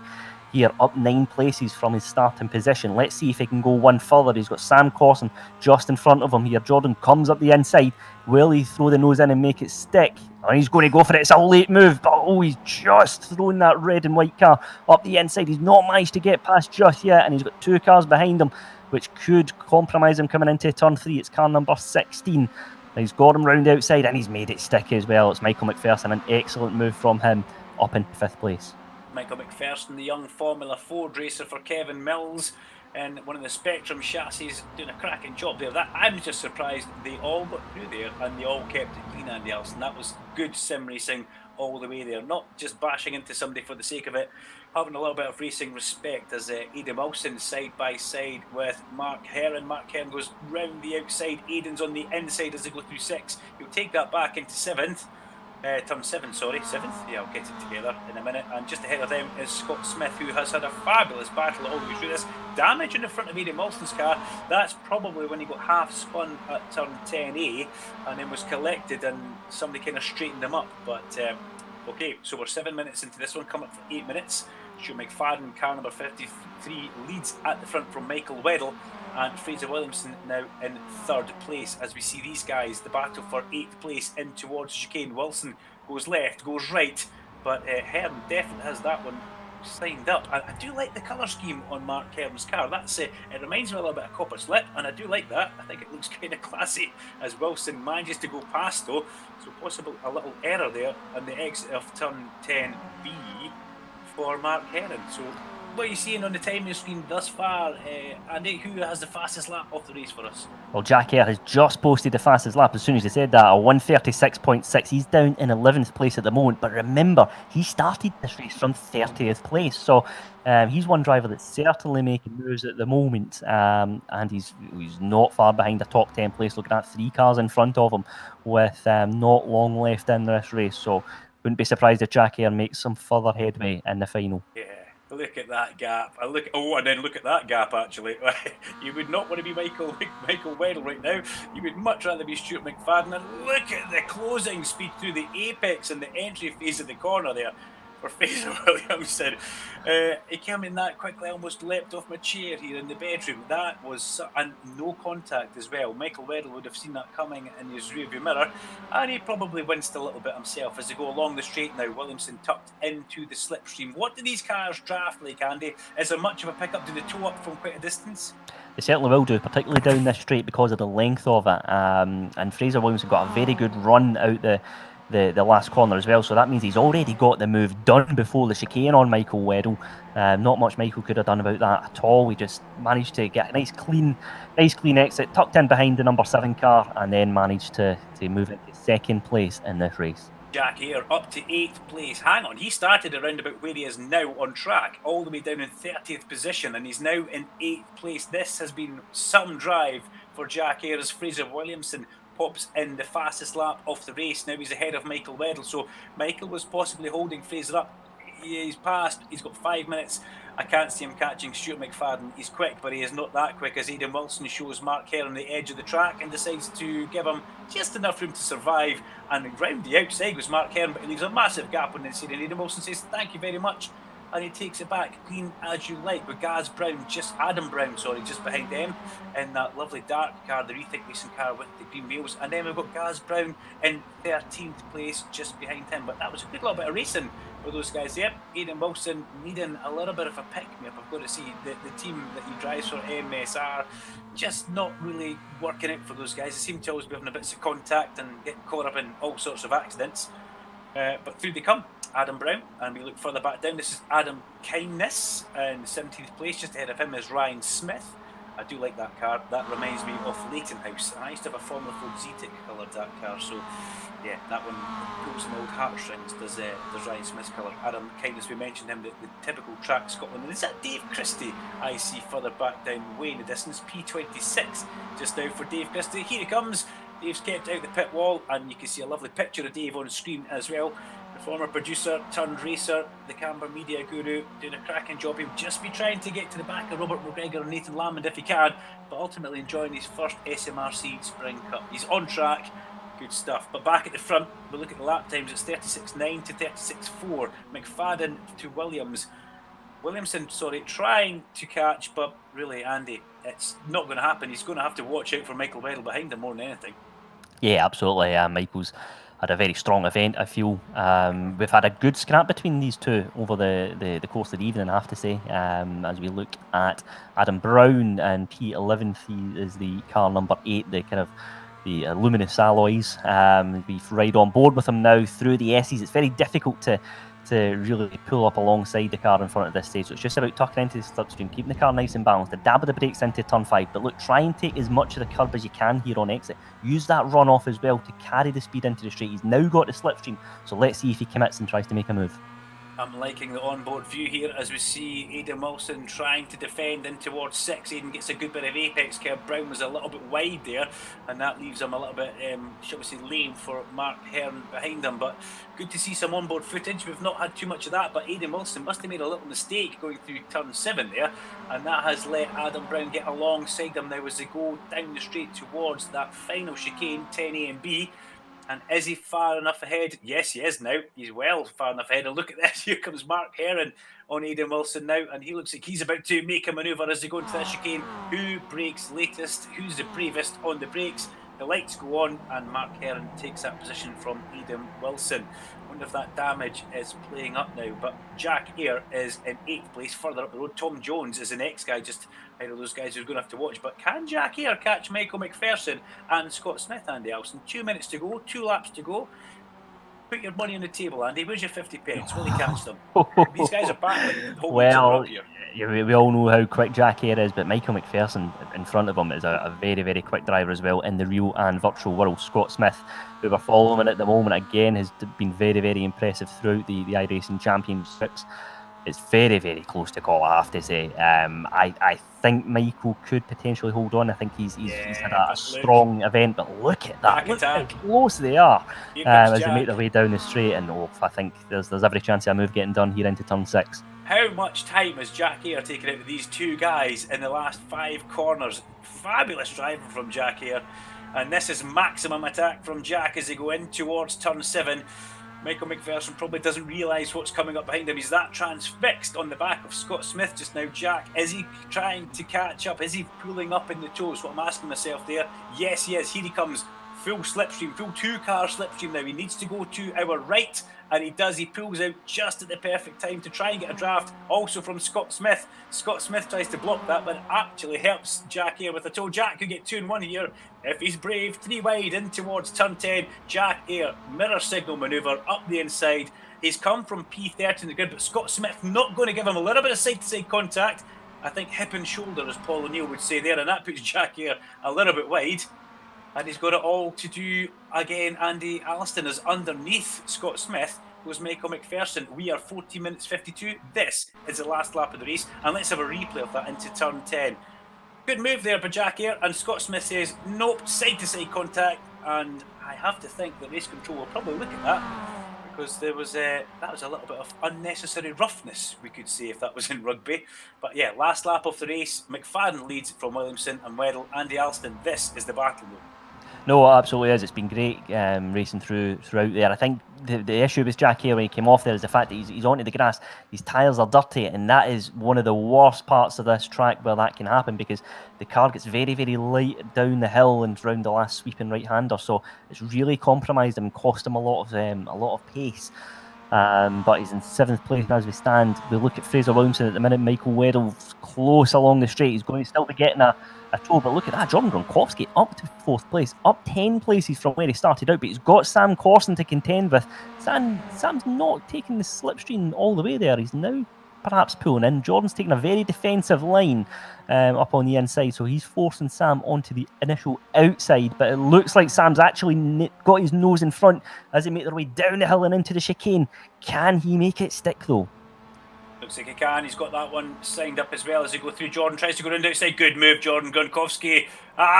Speaker 2: here, up 9 places from his starting position. Let's see if he can go one further. He's got Sam Corson just in front of him here. Jordan comes up the inside. Will he throw the nose in and make it stick? Oh, he's going to go for it. It's a late move, but he's just thrown that red and white car up the inside. He's not managed to get past just yet, and he's got 2 cars behind him, which could compromise him coming into turn 3. It's car number 16. He's got him round outside, and he's made it stick as well. It's Michael McPherson. An excellent move from him, up in 5th place.
Speaker 1: Michael McPherson, the young Formula Ford racer for Kevin Mills, and one of the Spectrum chassis, doing a cracking job there. I'm just surprised they all got through there and they all kept it clean, Andy Alston. That was good sim racing all the way there, not just bashing into somebody for the sake of it, having a little bit of racing respect, as Aidan Wilson side by side with Mark Heron. Mark Heron goes round the outside, Aidan's on the inside as they go through 6. He'll take that back into 7th. Turn 7, sorry, 7th. Yeah, I'll get it together in a minute. And just ahead of them is Scott Smith, who has had a fabulous battle all the way through this. Damage in the front of Aidan Wilson's car. That's probably when he got half spun at turn 10A and then was collected and somebody kind of straightened him up. But okay, so we're 7 minutes into this one, coming up for 8 minutes. Stuart McFadden, car number 53, leads at the front from Michael Weddle, and Fraser Williamson now in 3rd place. As we see these guys, the battle for 8th place in towards chicane. Wilson goes left, goes right, but Hearn definitely has that one signed up. I do like the colour scheme on Mark Hearn's car. That's it reminds me a little bit of Copper Slip, and I do like that. I think it looks kind of classy as Wilson manages to go past though, so possible a little error there on the exit of turn 10B for Mark Heron. So what are you seeing on the timing screen thus far? Andy, who has the fastest lap of the race for us?
Speaker 2: Well, Jack Eyre has just posted the fastest lap as soon as he said that, a 1:36.6. He's down in 11th place at the moment, but remember, he started this race from 30th place. So he's one driver that's certainly making moves at the moment, and he's not far behind the top 10 place, looking at 3 cars in front of him with not long left in this race. So wouldn't be surprised if Jack Eyre makes some further headway in the final.
Speaker 1: Yeah, look at that gap. And then look at that gap, actually. You would not want to be Michael Weddle right now. You would much rather be Stuart McFadden. And look at the closing speed through the apex and the entry phase of the corner there for Fraser Williamson. He came in that quickly, almost leapt off my chair here in the bedroom. That was, and no contact as well. Michael Weddle would have seen that coming in his rearview mirror, and he probably winced a little bit himself as they go along the straight now. Williamson tucked into the slipstream. What do these cars draft like, Andy? Is there much of a pickup? Do they toe up from quite a distance?
Speaker 2: They certainly will do, particularly down this straight because of the length of it. And Fraser Williamson got a very good run out the last corner as well, so that means he's already got the move done before the chicane on Michael Weddle. Not much Michael could have done about that at all. We just managed to get a nice clean exit, tucked in behind the number 7 car, and then managed to move into second place in this race.
Speaker 1: Jack Eyre up to 8th place. Hang on, he started around about where he is now on track, all the way down in 30th position, and he's now in 8th place. This has been some drive for Jack Eyre as Fraser Williamson pops in the fastest lap of the race. Now he's ahead of Michael Weddle, so Michael was possibly holding Fraser up. He's passed, he's got 5 minutes. I can't see him catching Stuart McFadden. He's quick, but he is not that quick as Aidan Wilson shows Mark Heron the edge of the track and decides to give him just enough room to survive. And round the outside was Mark Heron, but he leaves a massive gap on the inside. And Aidan Wilson says, "Thank you very much." And he takes it back clean as you like with Adam Brown, just behind them in that lovely dark car, the Rethink Racing car with the green wheels. And then we've got Gaz Brown in 13th place just behind him. But that was a good little bit of racing for those guys there. Aidan Wilson needing a little bit of a pick-me-up. I've got to see the team that he drives for, MSR, just not really working out for those guys. They seem to always be having a bit of contact and getting caught up in all sorts of accidents. But through they come. Adam Brown, and we look further back down. This is Adam Kindness in 17th place. Just ahead of him is Ryan Smith. I do like that car. That reminds me of Leighton House. I used to have a Formula Ford Zetic coloured that car, so yeah, that one pulls some old heartstrings. Does Ryan Smith's colour. Adam Kindness, we mentioned him, the typical track Scotland. And is that Dave Christie I see further back down way in the distance? P26 just now for Dave Christie. Here he comes. Dave's kept out the pit wall, and you can see a lovely picture of Dave on screen as well. The former producer turned racer, the Camber media guru, doing a cracking job. He'll just be trying to get to the back of Robert McGregor and Nathan Lamond if he can, but ultimately enjoying his first SMRC Spring Cup. He's on track, good stuff. But back at the front, we look at the lap times. It's 36.9 to 36.4. McFadden to Williams. Williamson, trying to catch, but really, Andy, it's not going to happen. He's going to have to watch out for Michael Weddle behind him more than anything.
Speaker 2: Yeah, absolutely. Michael's had a very strong event, I feel. We've had a good scrap between these two over the course of the evening, I have to say. As we look at Adam Brown and P11, he is the car number 8, the kind of the luminous alloys. We've right on board with him now through the S's. It's very difficult to really pull up alongside the car in front at this stage. So it's just about tucking into the slipstream, keeping the car nice and balanced, a dab of the brakes into turn 5. But look, try and take as much of the curb as you can here on exit. Use that runoff as well to carry the speed into the straight. He's now got the slipstream, so let's see if he commits and tries to make a move.
Speaker 1: I'm liking the onboard view here as we see Aidan Wilson trying to defend in towards 6. Aidan gets a good bit of apex curb. Brown was a little bit wide there, and that leaves him a little bit, shall we say, lame for Mark Hearn behind him. But good to see some onboard footage. We've not had too much of that, but Aidan Wilson must have made a little mistake going through turn 7 there, and that has let Adam Brown get alongside him now as they go down the straight towards that final chicane, 10A and B. And is he far enough ahead? Yes, he is now. He's well far enough ahead. And look at this. Here comes Mark Heron on Aidan Wilson now. And he looks like he's about to make a manoeuvre as they go into that chicane. Who brakes latest? Who's the bravest on the brakes? The lights go on and Mark Heron takes that position from Aidan Wilson. I wonder if that damage is playing up now. But Jack Eyre is in 8th place further up the road. Tom Jones is the next guy, just out of those guys who's going to have to watch. But can Jack Eyre catch Michael McPherson and Scott Smith, Andy Alston? 2 minutes to go, 2 laps to go. Put your money on the table, Andy. Where's your 50 pence? Will he catch them? These guys are battling. Whole weeks are up here.
Speaker 2: We all know how quick Jack Hare is, but Michael McPherson in front of him is a very, very quick driver as well in the real and virtual world. Scott Smith, who we're following at the moment, again has been very, very impressive throughout the iRacing Championships. It's very, very close to call, I have to say. I think Michael could potentially hold on. I think he's had a strong event, but look at that. Look how close they are as they make their way down the straight. And I think there's every chance of a move getting done here into turn 6.
Speaker 1: How much time has Jack Hare taken out with these two guys in the last 5 corners? Fabulous driving from Jack Hare. And this is maximum attack from Jack as they go in towards turn 7. Michael McPherson probably doesn't realise what's coming up behind him. He's that transfixed on the back of Scott Smith just now. Jack, is he trying to catch up? Is he pulling up in the toes? What I'm asking myself there. Yes, he is. Here he comes. Full slipstream, full 2-car slipstream now. He needs to go to our right, and he does. He pulls out just at the perfect time to try and get a draft. Also from Scott Smith. Scott Smith tries to block that, but actually helps Jack Hare with a toe. Jack could get 2 and 1 here if he's brave. 3 wide in towards turn 10. Jack Hare, mirror signal manoeuvre up the inside. He's come from P30 in the grid, but Scott Smith not going to give him a little bit of side-to-side contact. I think hip and shoulder, as Paul O'Neill would say there, and that puts Jack Hare a little bit wide. And he's got it all to do again. Andy Alston is underneath Scott Smith. Goes Michael McPherson. We are 14 minutes 52. This is the last lap of the race. And let's have a replay of that into turn 10. Good move there by Jack Hare. And Scott Smith says, nope, side-to-side contact. And I have to think that race control will probably look at that. Because there was that was a little bit of unnecessary roughness, we could say, if that was in rugby. But yeah, last lap of the race. McFadden leads from Williamson and Weddell. Andy Alston, this is the battle though.
Speaker 2: No, it absolutely is. It's been great racing throughout there. I think the issue with Jack Hare when he came off there is the fact that he's onto the grass. His tyres are dirty, and that is one of the worst parts of this track where that can happen, because the car gets very, very light down the hill and round the last sweeping right-hander. So it's really compromised him and cost him a lot of pace. But he's in 7th place now as we stand. We look at Fraser Williamson at the minute. Michael Weddell's close along the straight. He's going to still be getting a toe, but look at that. Jordan Gronkowski up to 4th place, up 10 places from where he started out, but he's got Sam Corson to contend with. Sam's not taking the slipstream all the way there. He's now perhaps pulling in. Jordan's taking a very defensive line up on the inside, so he's forcing Sam onto the initial outside, but it looks like Sam's actually got his nose in front as they make their way down the hill and into the chicane. Can he make it stick though?
Speaker 1: Looks like he can. He's got that one signed up as well as they go through. Jordan tries to go round outside. Good move, Jordan Gronkowski.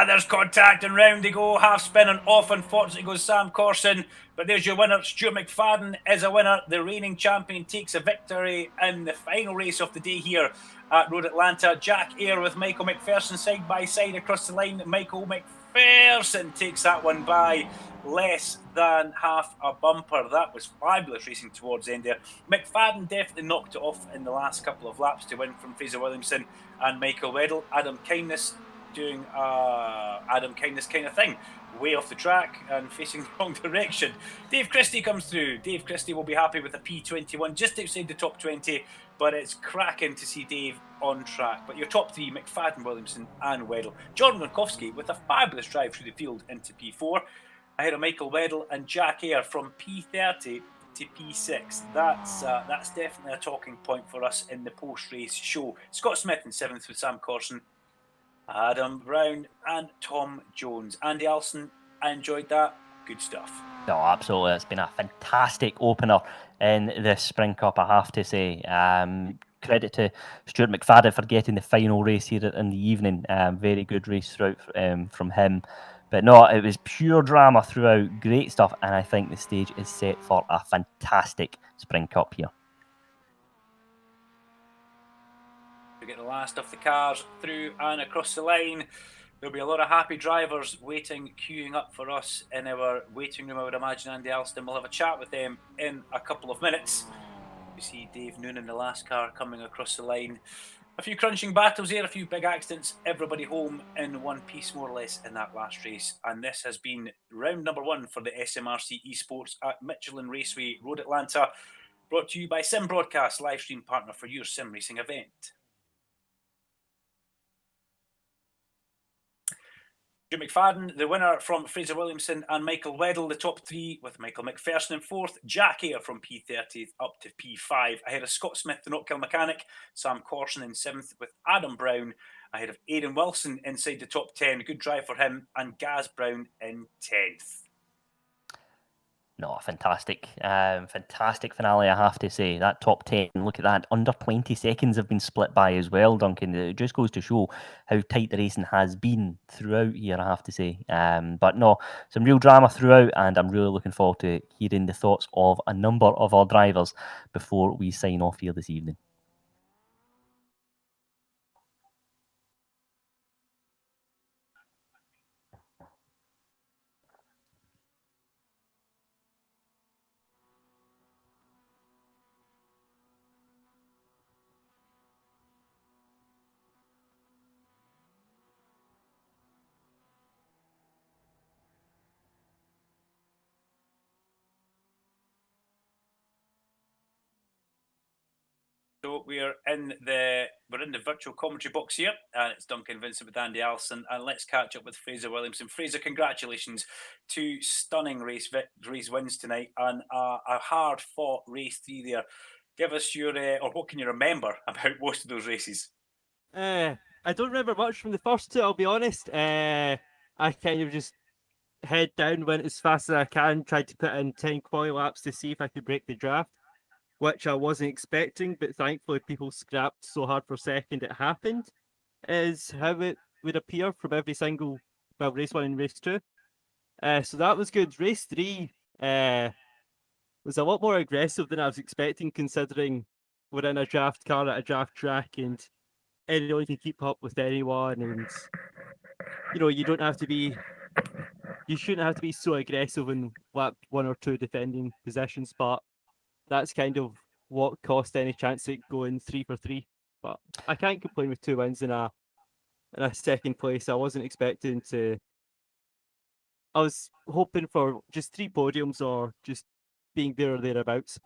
Speaker 1: There's contact and round they go. Half spin and off. Unfortunately goes Sam Corson. But there's your winner. Stuart McFadden is a winner. The reigning champion takes a victory in the final race of the day here at Road Atlanta. Jack Hare with Michael McPherson side by side across the line. Michael McPherson takes that one by less than half a bumper. That was fabulous racing towards the end there. McFadden definitely knocked it off in the last couple of laps to win from Fraser Williamson and Michael Weddell. Adam Kindness doing Adam Kindness kind of thing, way off the track and facing the wrong direction. Dave Christie comes through. Dave Christie will be happy with a P21 just outside the top 20, but it's cracking to see Dave on track. But your top 3, McFadden, Williamson and Weddell. Jordan Gronkowski with a fabulous drive through the field into P4 ahead of Michael Weddell and Jack Hare from P30 to P6. That's definitely a talking point for us in the post-race show. Scott Smith in 7th with Sam Corson, Adam Brown and Tom Jones. Andy Alston, I enjoyed that. Good stuff.
Speaker 2: No, absolutely. It's been a fantastic opener in this Spring Cup, I have to say. Credit to Stuart McFadden for getting the final race here in the evening. Very good race throughout from him. But no, it was pure drama throughout. Great stuff. And I think the stage is set for a fantastic Spring Cup here.
Speaker 1: We get the last of the cars through and across the line. There'll be a lot of happy drivers waiting, queuing up for us in our waiting room, I would imagine. Andy Alston, we'll have a chat with them in a couple of minutes. We see Dave Noonan, the last car, coming across the line. A few crunching battles here, a few big accidents. Everybody home in one piece, more or less, in that last race. And this has been round number 1 for the SMRC eSports at Michelin Raceway, Road Atlanta. Brought to you by Sim Broadcast, live stream partner for your sim racing event. Stuart McFadden, the winner from Fraser Williamson and Michael Weddle, the top three, with Michael McPherson in fourth, Jack Ayre from P30 up to P5, ahead of Scott Smith, the Knockkill mechanic, Sam Corson in seventh with Adam Brown, ahead of Aaron Wilson inside the top 10, good drive for him, and Gaz Brown in 10th.
Speaker 2: No, fantastic finale, I have to say. That top 10, look at that, under 20 seconds have been split by as well, Duncan. It just goes to show how tight the racing has been throughout here, I have to say. But no, some real drama throughout, and I'm really looking forward to hearing the thoughts of a number of our drivers before we sign off here this evening.
Speaker 1: So we're in the virtual commentary box here, and it's Duncan, Vincent with Andy Alston, and let's catch up with Fraser Williamson. Fraser, congratulations, 2 stunning race wins tonight, and a hard fought race 3 there. Give us your or what can you remember about most of those races?
Speaker 3: I don't remember much from the first two, I'll be honest. I kind of just head down, went as fast as I can, tried to put in 10 quali laps to see if I could break the draft, which I wasn't expecting, but thankfully people scrapped so hard for second it happened, is how it would appear from every single, well, race 1 and race 2. So that was good. Race 3 was a lot more aggressive than I was expecting, considering we're in a draft car at a draft track and anyone can keep up with anyone, and you shouldn't have to be so aggressive in lap 1 or 2 defending positions, but that's kind of what cost any chance at going 3 for 3. But I can't complain with 2 wins in a second place. I wasn't expecting to. I was hoping for just 3 podiums or just being there or thereabouts.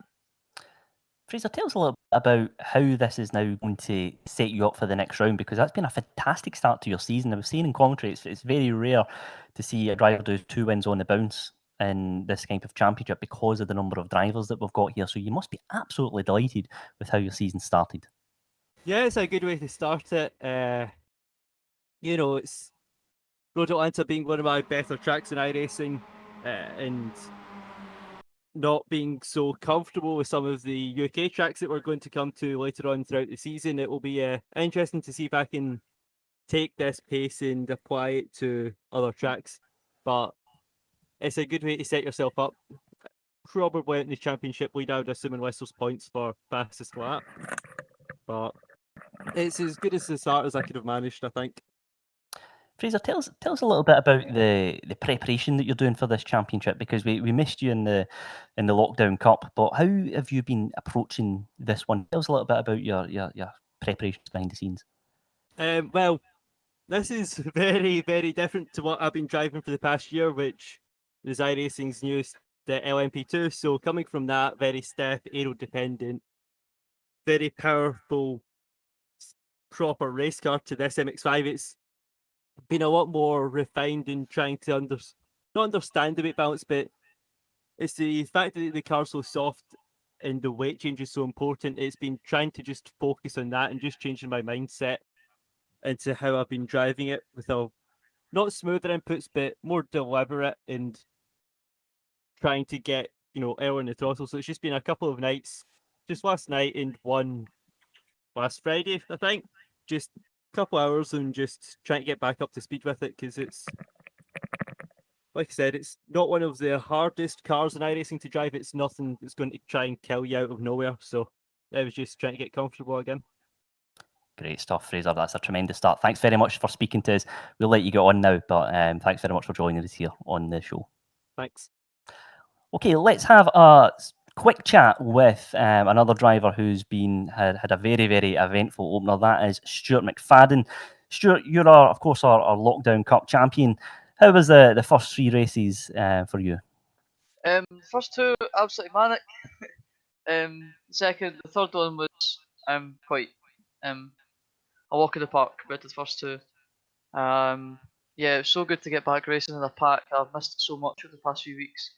Speaker 2: Fraser, tell us a little bit about how this is now going to set you up for the next round, because that's been a fantastic start to your season. I was saying in commentary, it's very rare to see a driver do 2 wins on the bounce in this kind of championship because of the number of drivers that we've got here. So you must be absolutely delighted with how your season started.
Speaker 3: Yeah, it's a good way to start it. It's Road Atlanta being one of my better tracks in iRacing, and not being so comfortable with some of the UK tracks that we're going to come to later on throughout the season. It will be interesting to see if I can take this pace and apply it to other tracks. But it's a good way to set yourself up. Probably in the championship lead, I would assume, in Whistle's points for fastest lap. But it's as good as the start as I could have managed, I think.
Speaker 2: Fraser, tell us a little bit about the preparation that you're doing for this championship, because we missed you in the lockdown cup. But how have you been approaching this one? Tell us a little bit about your preparations behind the scenes.
Speaker 3: Well, this is very, very different to what I've been driving for the past year, which is iRacing's newest, the LMP2. So coming from that, very stiff, aero-dependent, very powerful, proper race car to this MX-5, it's been a lot more refined in trying to not understand the weight balance, but it's the fact that the car's so soft and the weight change is so important. It's been trying to just focus on that and just changing my mindset into how I've been driving it with a not smoother inputs, but more deliberate and trying to get, early in the throttle. So it's just been a couple of nights, just last night and one last Friday, I think. Just a couple hours and just trying to get back up to speed with it, because it's, like I said, it's not one of the hardest cars in iRacing to drive. It's nothing that's going to try and kill you out of nowhere. So I was just trying to get comfortable again.
Speaker 2: Great stuff, Fraser. That's a tremendous start. Thanks very much for speaking to us. We'll let you get on now, but thanks very much for joining us here on the show.
Speaker 3: Thanks.
Speaker 2: Okay, let's have a quick chat with another driver who's had a very, very eventful opener. That is Stuart McFadden. Stuart, you're of course our Lockdown Cup champion. How was the first 3 races for you?
Speaker 4: First 2 absolutely manic. The third one was quite a walk in the park compared to the first 2. yeah, it was so good to get back racing in a pack. I've missed it so much over the past few weeks.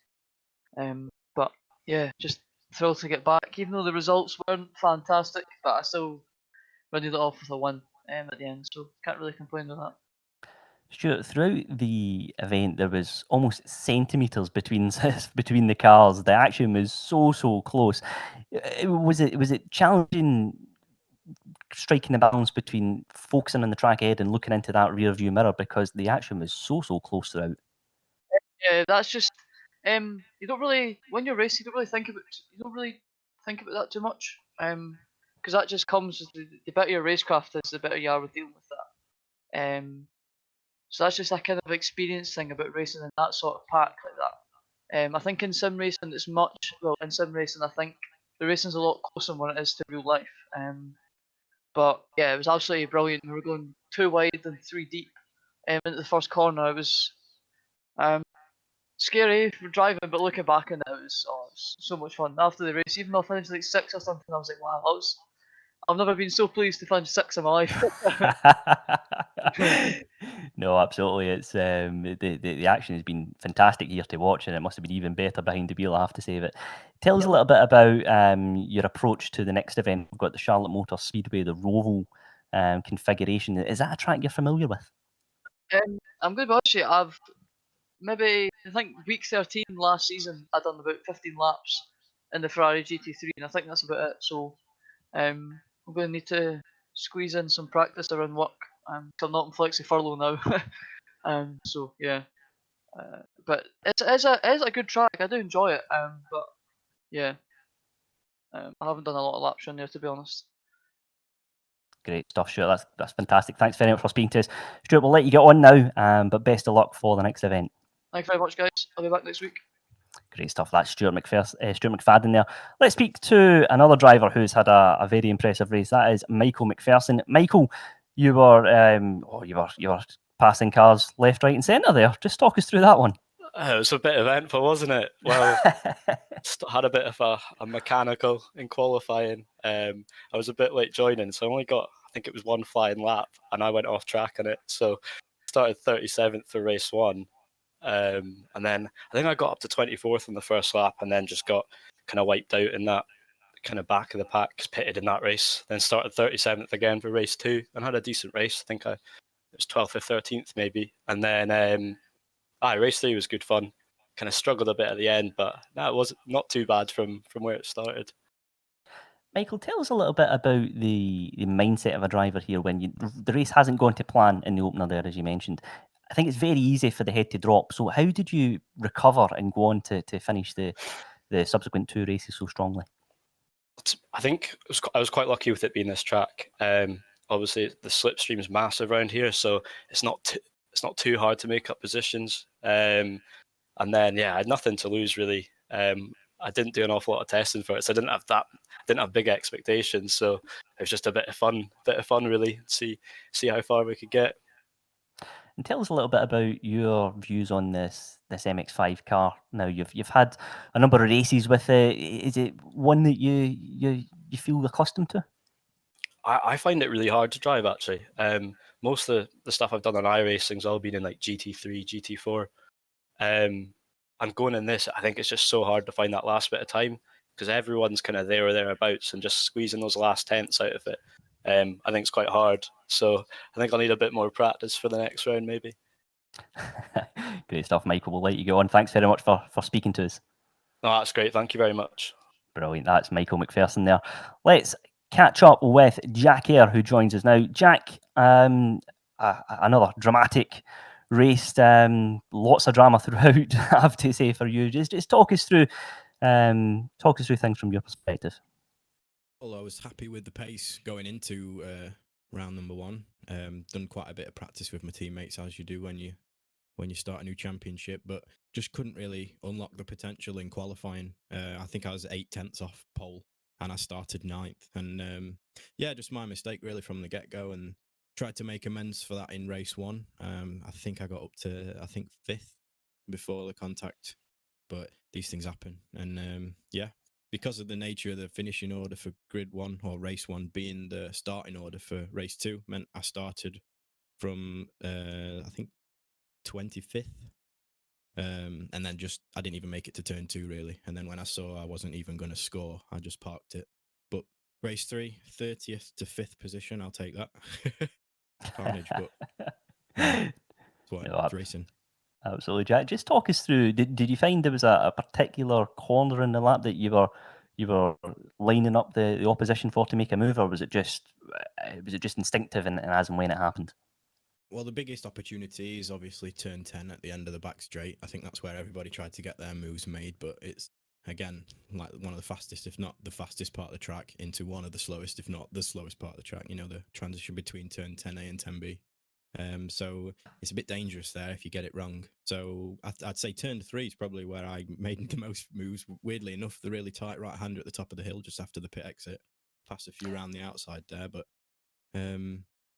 Speaker 4: But yeah, just thrilled to get back. Even though the results weren't fantastic, but I still rounded it off with a win at the end, so can't really complain with that.
Speaker 2: Stuart, throughout the event, there was almost centimeters between between the cars. The action was so close. Was it challenging striking the balance between focusing on the track ahead and looking into that rear view mirror because the action was so close throughout?
Speaker 4: Yeah, that's just you don't really when you're racing, you don't really think about that too much. Because that just comes with the better your racecraft is, the better you are with dealing with that. So that's just a kind of experience thing about racing in that sort of pack like that. I think in sim racing in sim racing I think the racing's a lot closer than what it is to real life. But yeah, it was absolutely brilliant. We were going 2 wide and 3 deep into the first corner. It was um, scary for driving, but looking back on it, it was so much fun. After the race, even though I finished like 6th or something, I was like, wow, I've never been so pleased to finish 6th in my life.
Speaker 2: No, absolutely. It's the action has been fantastic here to watch, and it must have been even better behind the wheel, I have to say. But tell us a little bit about your approach to the next event. We've got the Charlotte Motor Speedway, the Roval configuration. Is that a track you're familiar with?
Speaker 4: I'm going to be honest with you, I think week 13 last season, I done about 15 laps in the Ferrari GT3, and I think that's about it. So I'm going to need to squeeze in some practice around work. 'Cause I'm not in flexi furlough now. So yeah, but it's a good track. I do enjoy it. But yeah, I haven't done a lot of laps around there, to be honest.
Speaker 2: Great stuff, Stuart. That's fantastic. Thanks very much for speaking to us. Stuart, we'll let you get on now, but best of luck for the next event.
Speaker 4: Thanks very much, guys. I'll be back next week.
Speaker 2: Great stuff. That's Stuart McFadden there. Let's speak to another driver who's had a very impressive race. That is Michael McPherson. Michael, you were passing cars left, right, and centre there. Just talk us through that one.
Speaker 5: It was a bit eventful, wasn't it? Well, had a bit of a mechanical in qualifying. I was a bit late joining, so I only got, I think it was one flying lap, and I went off track on it. So started 37th for race 1. And then I think I got up to 24th in the first lap, and then just got kind of wiped out in that kind of back of the pack, pitted in that race. Then started 37th again for race 2, and had a decent race. I think it was 12th or 13th maybe. And then race 3 was good fun. Kind of struggled a bit at the end, but it was not too bad from where it started.
Speaker 2: Michael, tell us a little bit about the mindset of a driver here when the race hasn't gone to plan in the opener there, as you mentioned. I think it's very easy for the head to drop. So how did you recover and go on to finish the subsequent 2 races so strongly?
Speaker 5: I think I was quite lucky with it being this track. Obviously, the slipstream is massive around here, so it's not too hard to make up positions. And then I had nothing to lose really. I didn't do an awful lot of testing for it, so I didn't have big expectations. So it was just a bit of fun really. See how far we could get.
Speaker 2: And tell us a little bit about your views on this MX-5 car. Now you've had a number of races with it. Is it one that you feel accustomed to?
Speaker 5: I find it really hard to drive actually. Most of the stuff I've done on iRacing's all been in like GT3, GT4. And going in this, I think it's just so hard to find that last bit of time because everyone's kind of there or thereabouts, and just squeezing those last tenths out of it, I think it's quite hard. So I think I'll need a bit more practice for the next round, maybe.
Speaker 2: Great stuff, Michael. We'll let you go on. Thanks very much for speaking to us.
Speaker 5: No, that's great. Thank you very much.
Speaker 2: Brilliant. That's Michael McPherson there. Let's catch up with Jack Eyre, who joins us now. Jack, another dramatic race, lots of drama throughout, I have to say, for you. Just talk us through things from your perspective.
Speaker 6: Well, I was happy with the pace going into round number 1. Done quite a bit of practice with my teammates, as you do when you start a new championship, but just couldn't really unlock the potential in qualifying. I think I was 8/10 off pole, and I started 9th. And just my mistake really from the get-go, and tried to make amends for that in race 1. I think I got up to 5th before the contact, but these things happen. And because of the nature of the finishing order for grid 1 or race 1 being the starting order for race 2, meant I started from I think 25th. And then I didn't even make it to turn 2 really. And then when I saw I wasn't even going to score, I just parked it. But race 3, 30th to 5th position, I'll take that. Carnage, but it's what it's racing.
Speaker 2: Absolutely, Jack. Just talk us through. Did you find there was a particular corner in the lap that you were lining up the opposition for to make a move, or was it just instinctive and as and when it happened?
Speaker 6: Well, the biggest opportunity is obviously turn 10 at the end of the back straight. I think that's where everybody tried to get their moves made, but it's, again, like one of the fastest, if not the fastest part of the track, into one of the slowest, if not the slowest part of the track, the transition between turn 10A and 10B. So it's a bit dangerous there if you get it wrong. So I'd say turn 3 is probably where I made the most moves. Weirdly enough, the really tight right-hander at the top of the hill just after the pit exit. Passed a few around the outside there, but...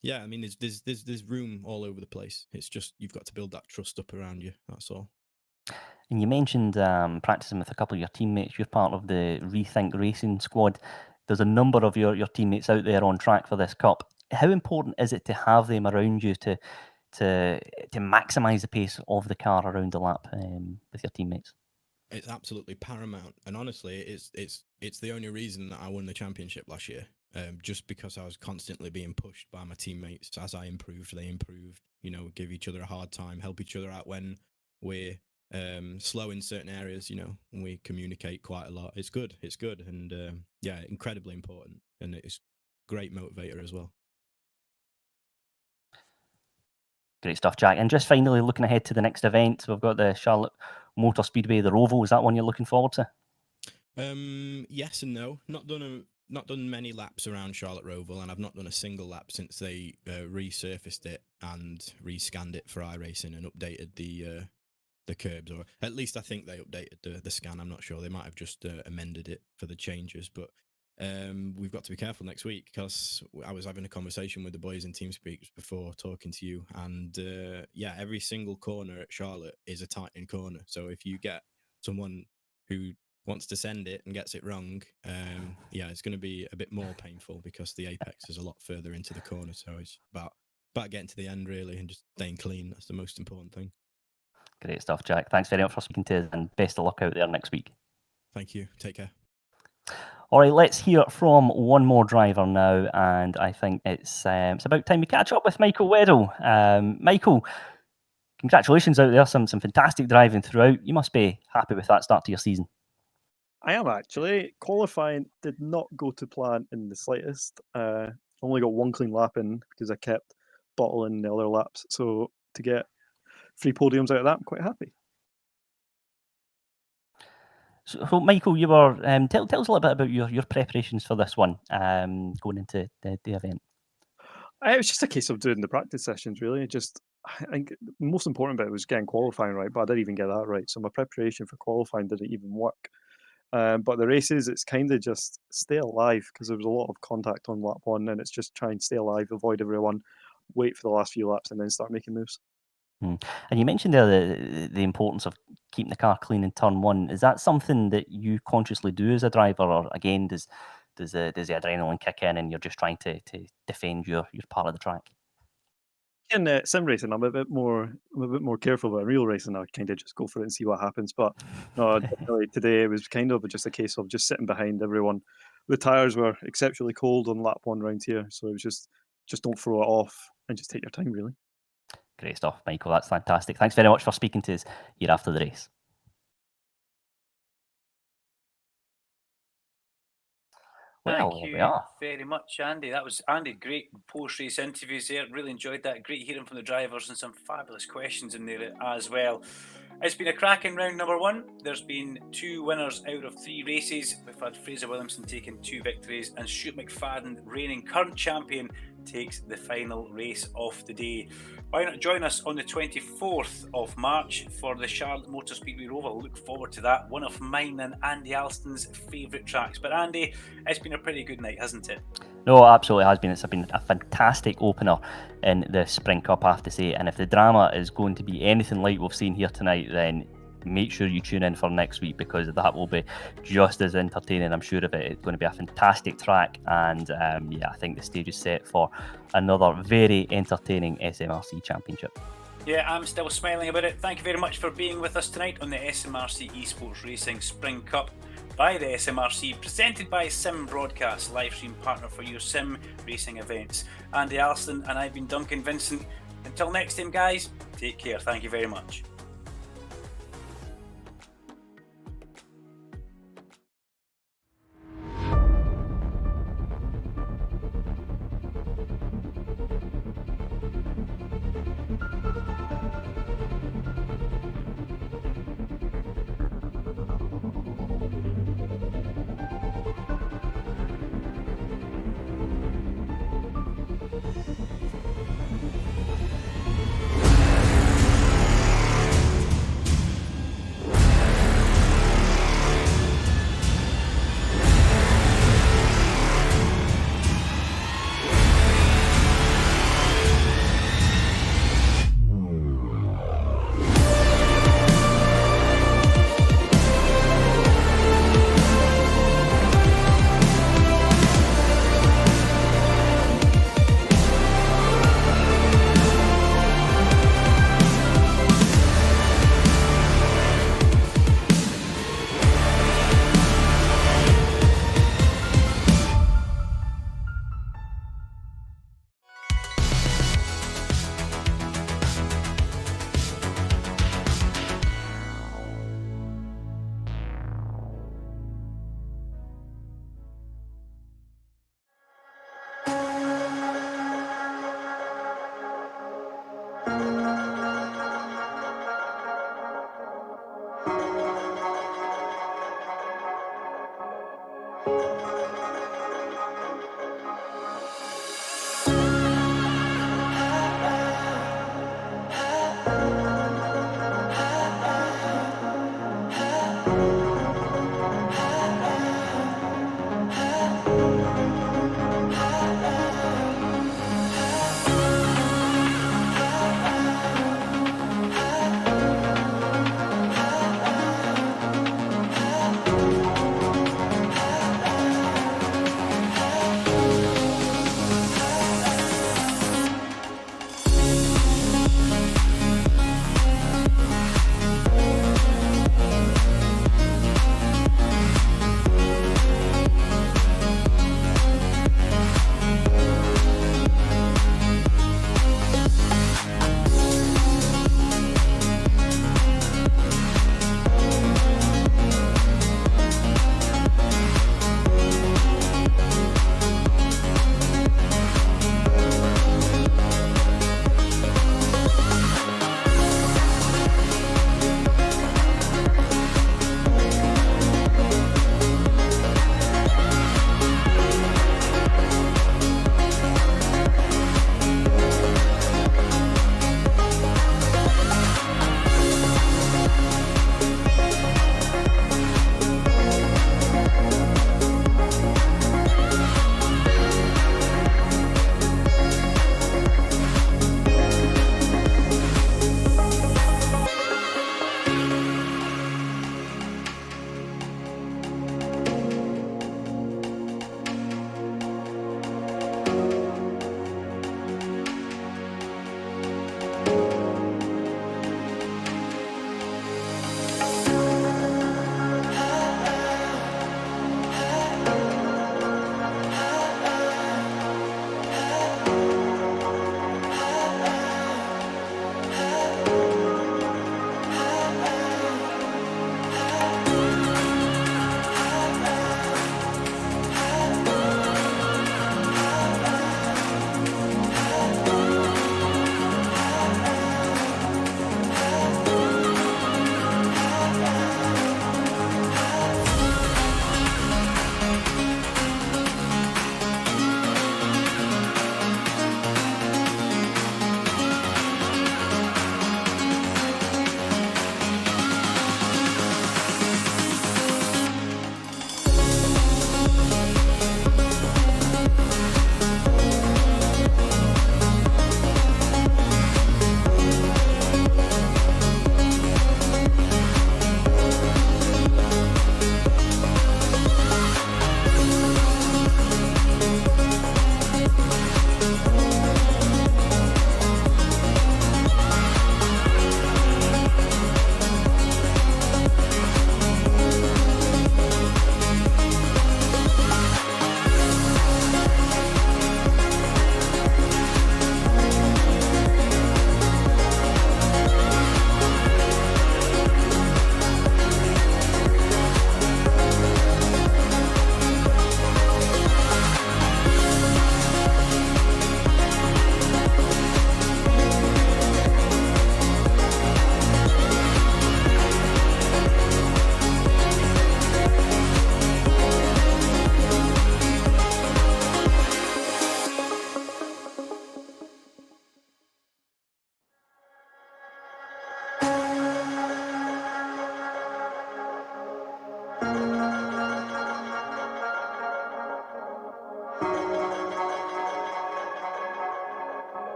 Speaker 6: yeah, I mean, there's room all over the place. It's just you've got to build that trust up around you. That's all.
Speaker 2: And you mentioned practicing with a couple of your teammates. You're part of the Rethink Racing squad. There's a number of your teammates out there on track for this cup. How important is it to have them around you to maximise the pace of the car around the lap with your teammates?
Speaker 6: It's absolutely paramount, and honestly, it's the only reason that I won the championship last year. Just because I was constantly being pushed by my teammates. As I improved, they improved. Give each other a hard time, help each other out when we're slow in certain areas. We communicate quite a lot. It's good, and yeah, incredibly important, and it's a great motivator as well.
Speaker 2: Great stuff, Jack. And just finally, looking ahead to the next event, we've got the Charlotte Motor Speedway, the Roval. Is that one you're looking forward to?
Speaker 6: Yes and no. Not done many laps around Charlotte Roval, and I've not done a single lap since they resurfaced it and rescanned it for iRacing and updated the curbs, or at least I think they updated the scan. I'm not sure. They might have just amended it for the changes, but we've got to be careful next week because I was having a conversation with the boys in TeamSpeak before talking to you, and yeah, every single corner at Charlotte is a tightening corner. So if you get someone who wants to send it and gets it wrong, yeah, it's going to be a bit more painful because the apex is a lot further into the corner. So it's about getting to the end really and just staying clean. That's the most important thing.
Speaker 2: Great stuff, Jack. Thanks very much for speaking to us, and best of luck out there next week.
Speaker 6: Thank you. Take care.
Speaker 2: All right, let's hear from one more driver now, and I think it's about time we catch up with Michael Weddle. Michael, congratulations out there. Some fantastic driving throughout. You must be happy with that start to your season.
Speaker 7: I am actually. Qualifying did not go to plan in the slightest. Only got one clean lap in because I kept bottling the other laps. So to get 3 podiums out of that, I'm quite happy.
Speaker 2: So Michael, you were tell us a little bit about your preparations for this one, going into the event.
Speaker 7: It was just a case of doing the practice sessions, really. I think the most important bit was getting qualifying right, but I didn't even get that right. So my preparation for qualifying didn't even work. But the races, it's kind of just stay alive because there was a lot of contact on lap 1, and it's just try and stay alive, avoid everyone, wait for the last few laps, and then start making moves.
Speaker 2: And you mentioned there the importance of keeping the car clean in turn 1. Is that something that you consciously do as a driver, or again does the adrenaline kick in and you're just trying to defend your part of the track?
Speaker 7: In sim racing, I'm a bit more careful, but in real racing, I kind of just go for it and see what happens. But no, definitely today it was kind of just a case of just sitting behind everyone. The tires were exceptionally cold on lap 1 round here, so it was just don't throw it off and just take your time, really.
Speaker 2: Great stuff, Michael. That's fantastic. Thanks very much for speaking to us here after the race. Well,
Speaker 1: Thank
Speaker 2: there
Speaker 1: you
Speaker 2: we are.
Speaker 1: very much, Andy. That was Andy. Great post-race interviews there. Really enjoyed that. Great hearing from the drivers and some fabulous questions in there as well. It's been a cracking round number 1. There's been 2 winners out of 3 races. We've had Fraser Williamson taking 2 victories, and Stuart McFadden, reigning current champion, takes the final race of the day. Why not join us on the 24th of March for the Charlotte Motor Speedway Roval? Look forward to that. One of mine and Andy Alston's favourite tracks. But Andy, it's been a pretty good night, hasn't it?
Speaker 2: No, it absolutely has been. It's been a fantastic opener in the Spring Cup, I have to say. And if the drama is going to be anything like we've seen here tonight, then make sure you tune in for next week, because that will be just as entertaining, I'm sure of it. It's going to be a fantastic track, and yeah, I think the stage is set for another very entertaining SMRC championship.
Speaker 1: Yeah, I'm still smiling about it. Thank you very much for being with us tonight on the SMRC Esports Racing Spring Cup by the SMRC, presented by Sim Broadcast, live stream partner for your sim racing events. Andy Alston and I've been Duncan Vincent. Until next time, guys, take care. Thank you very much.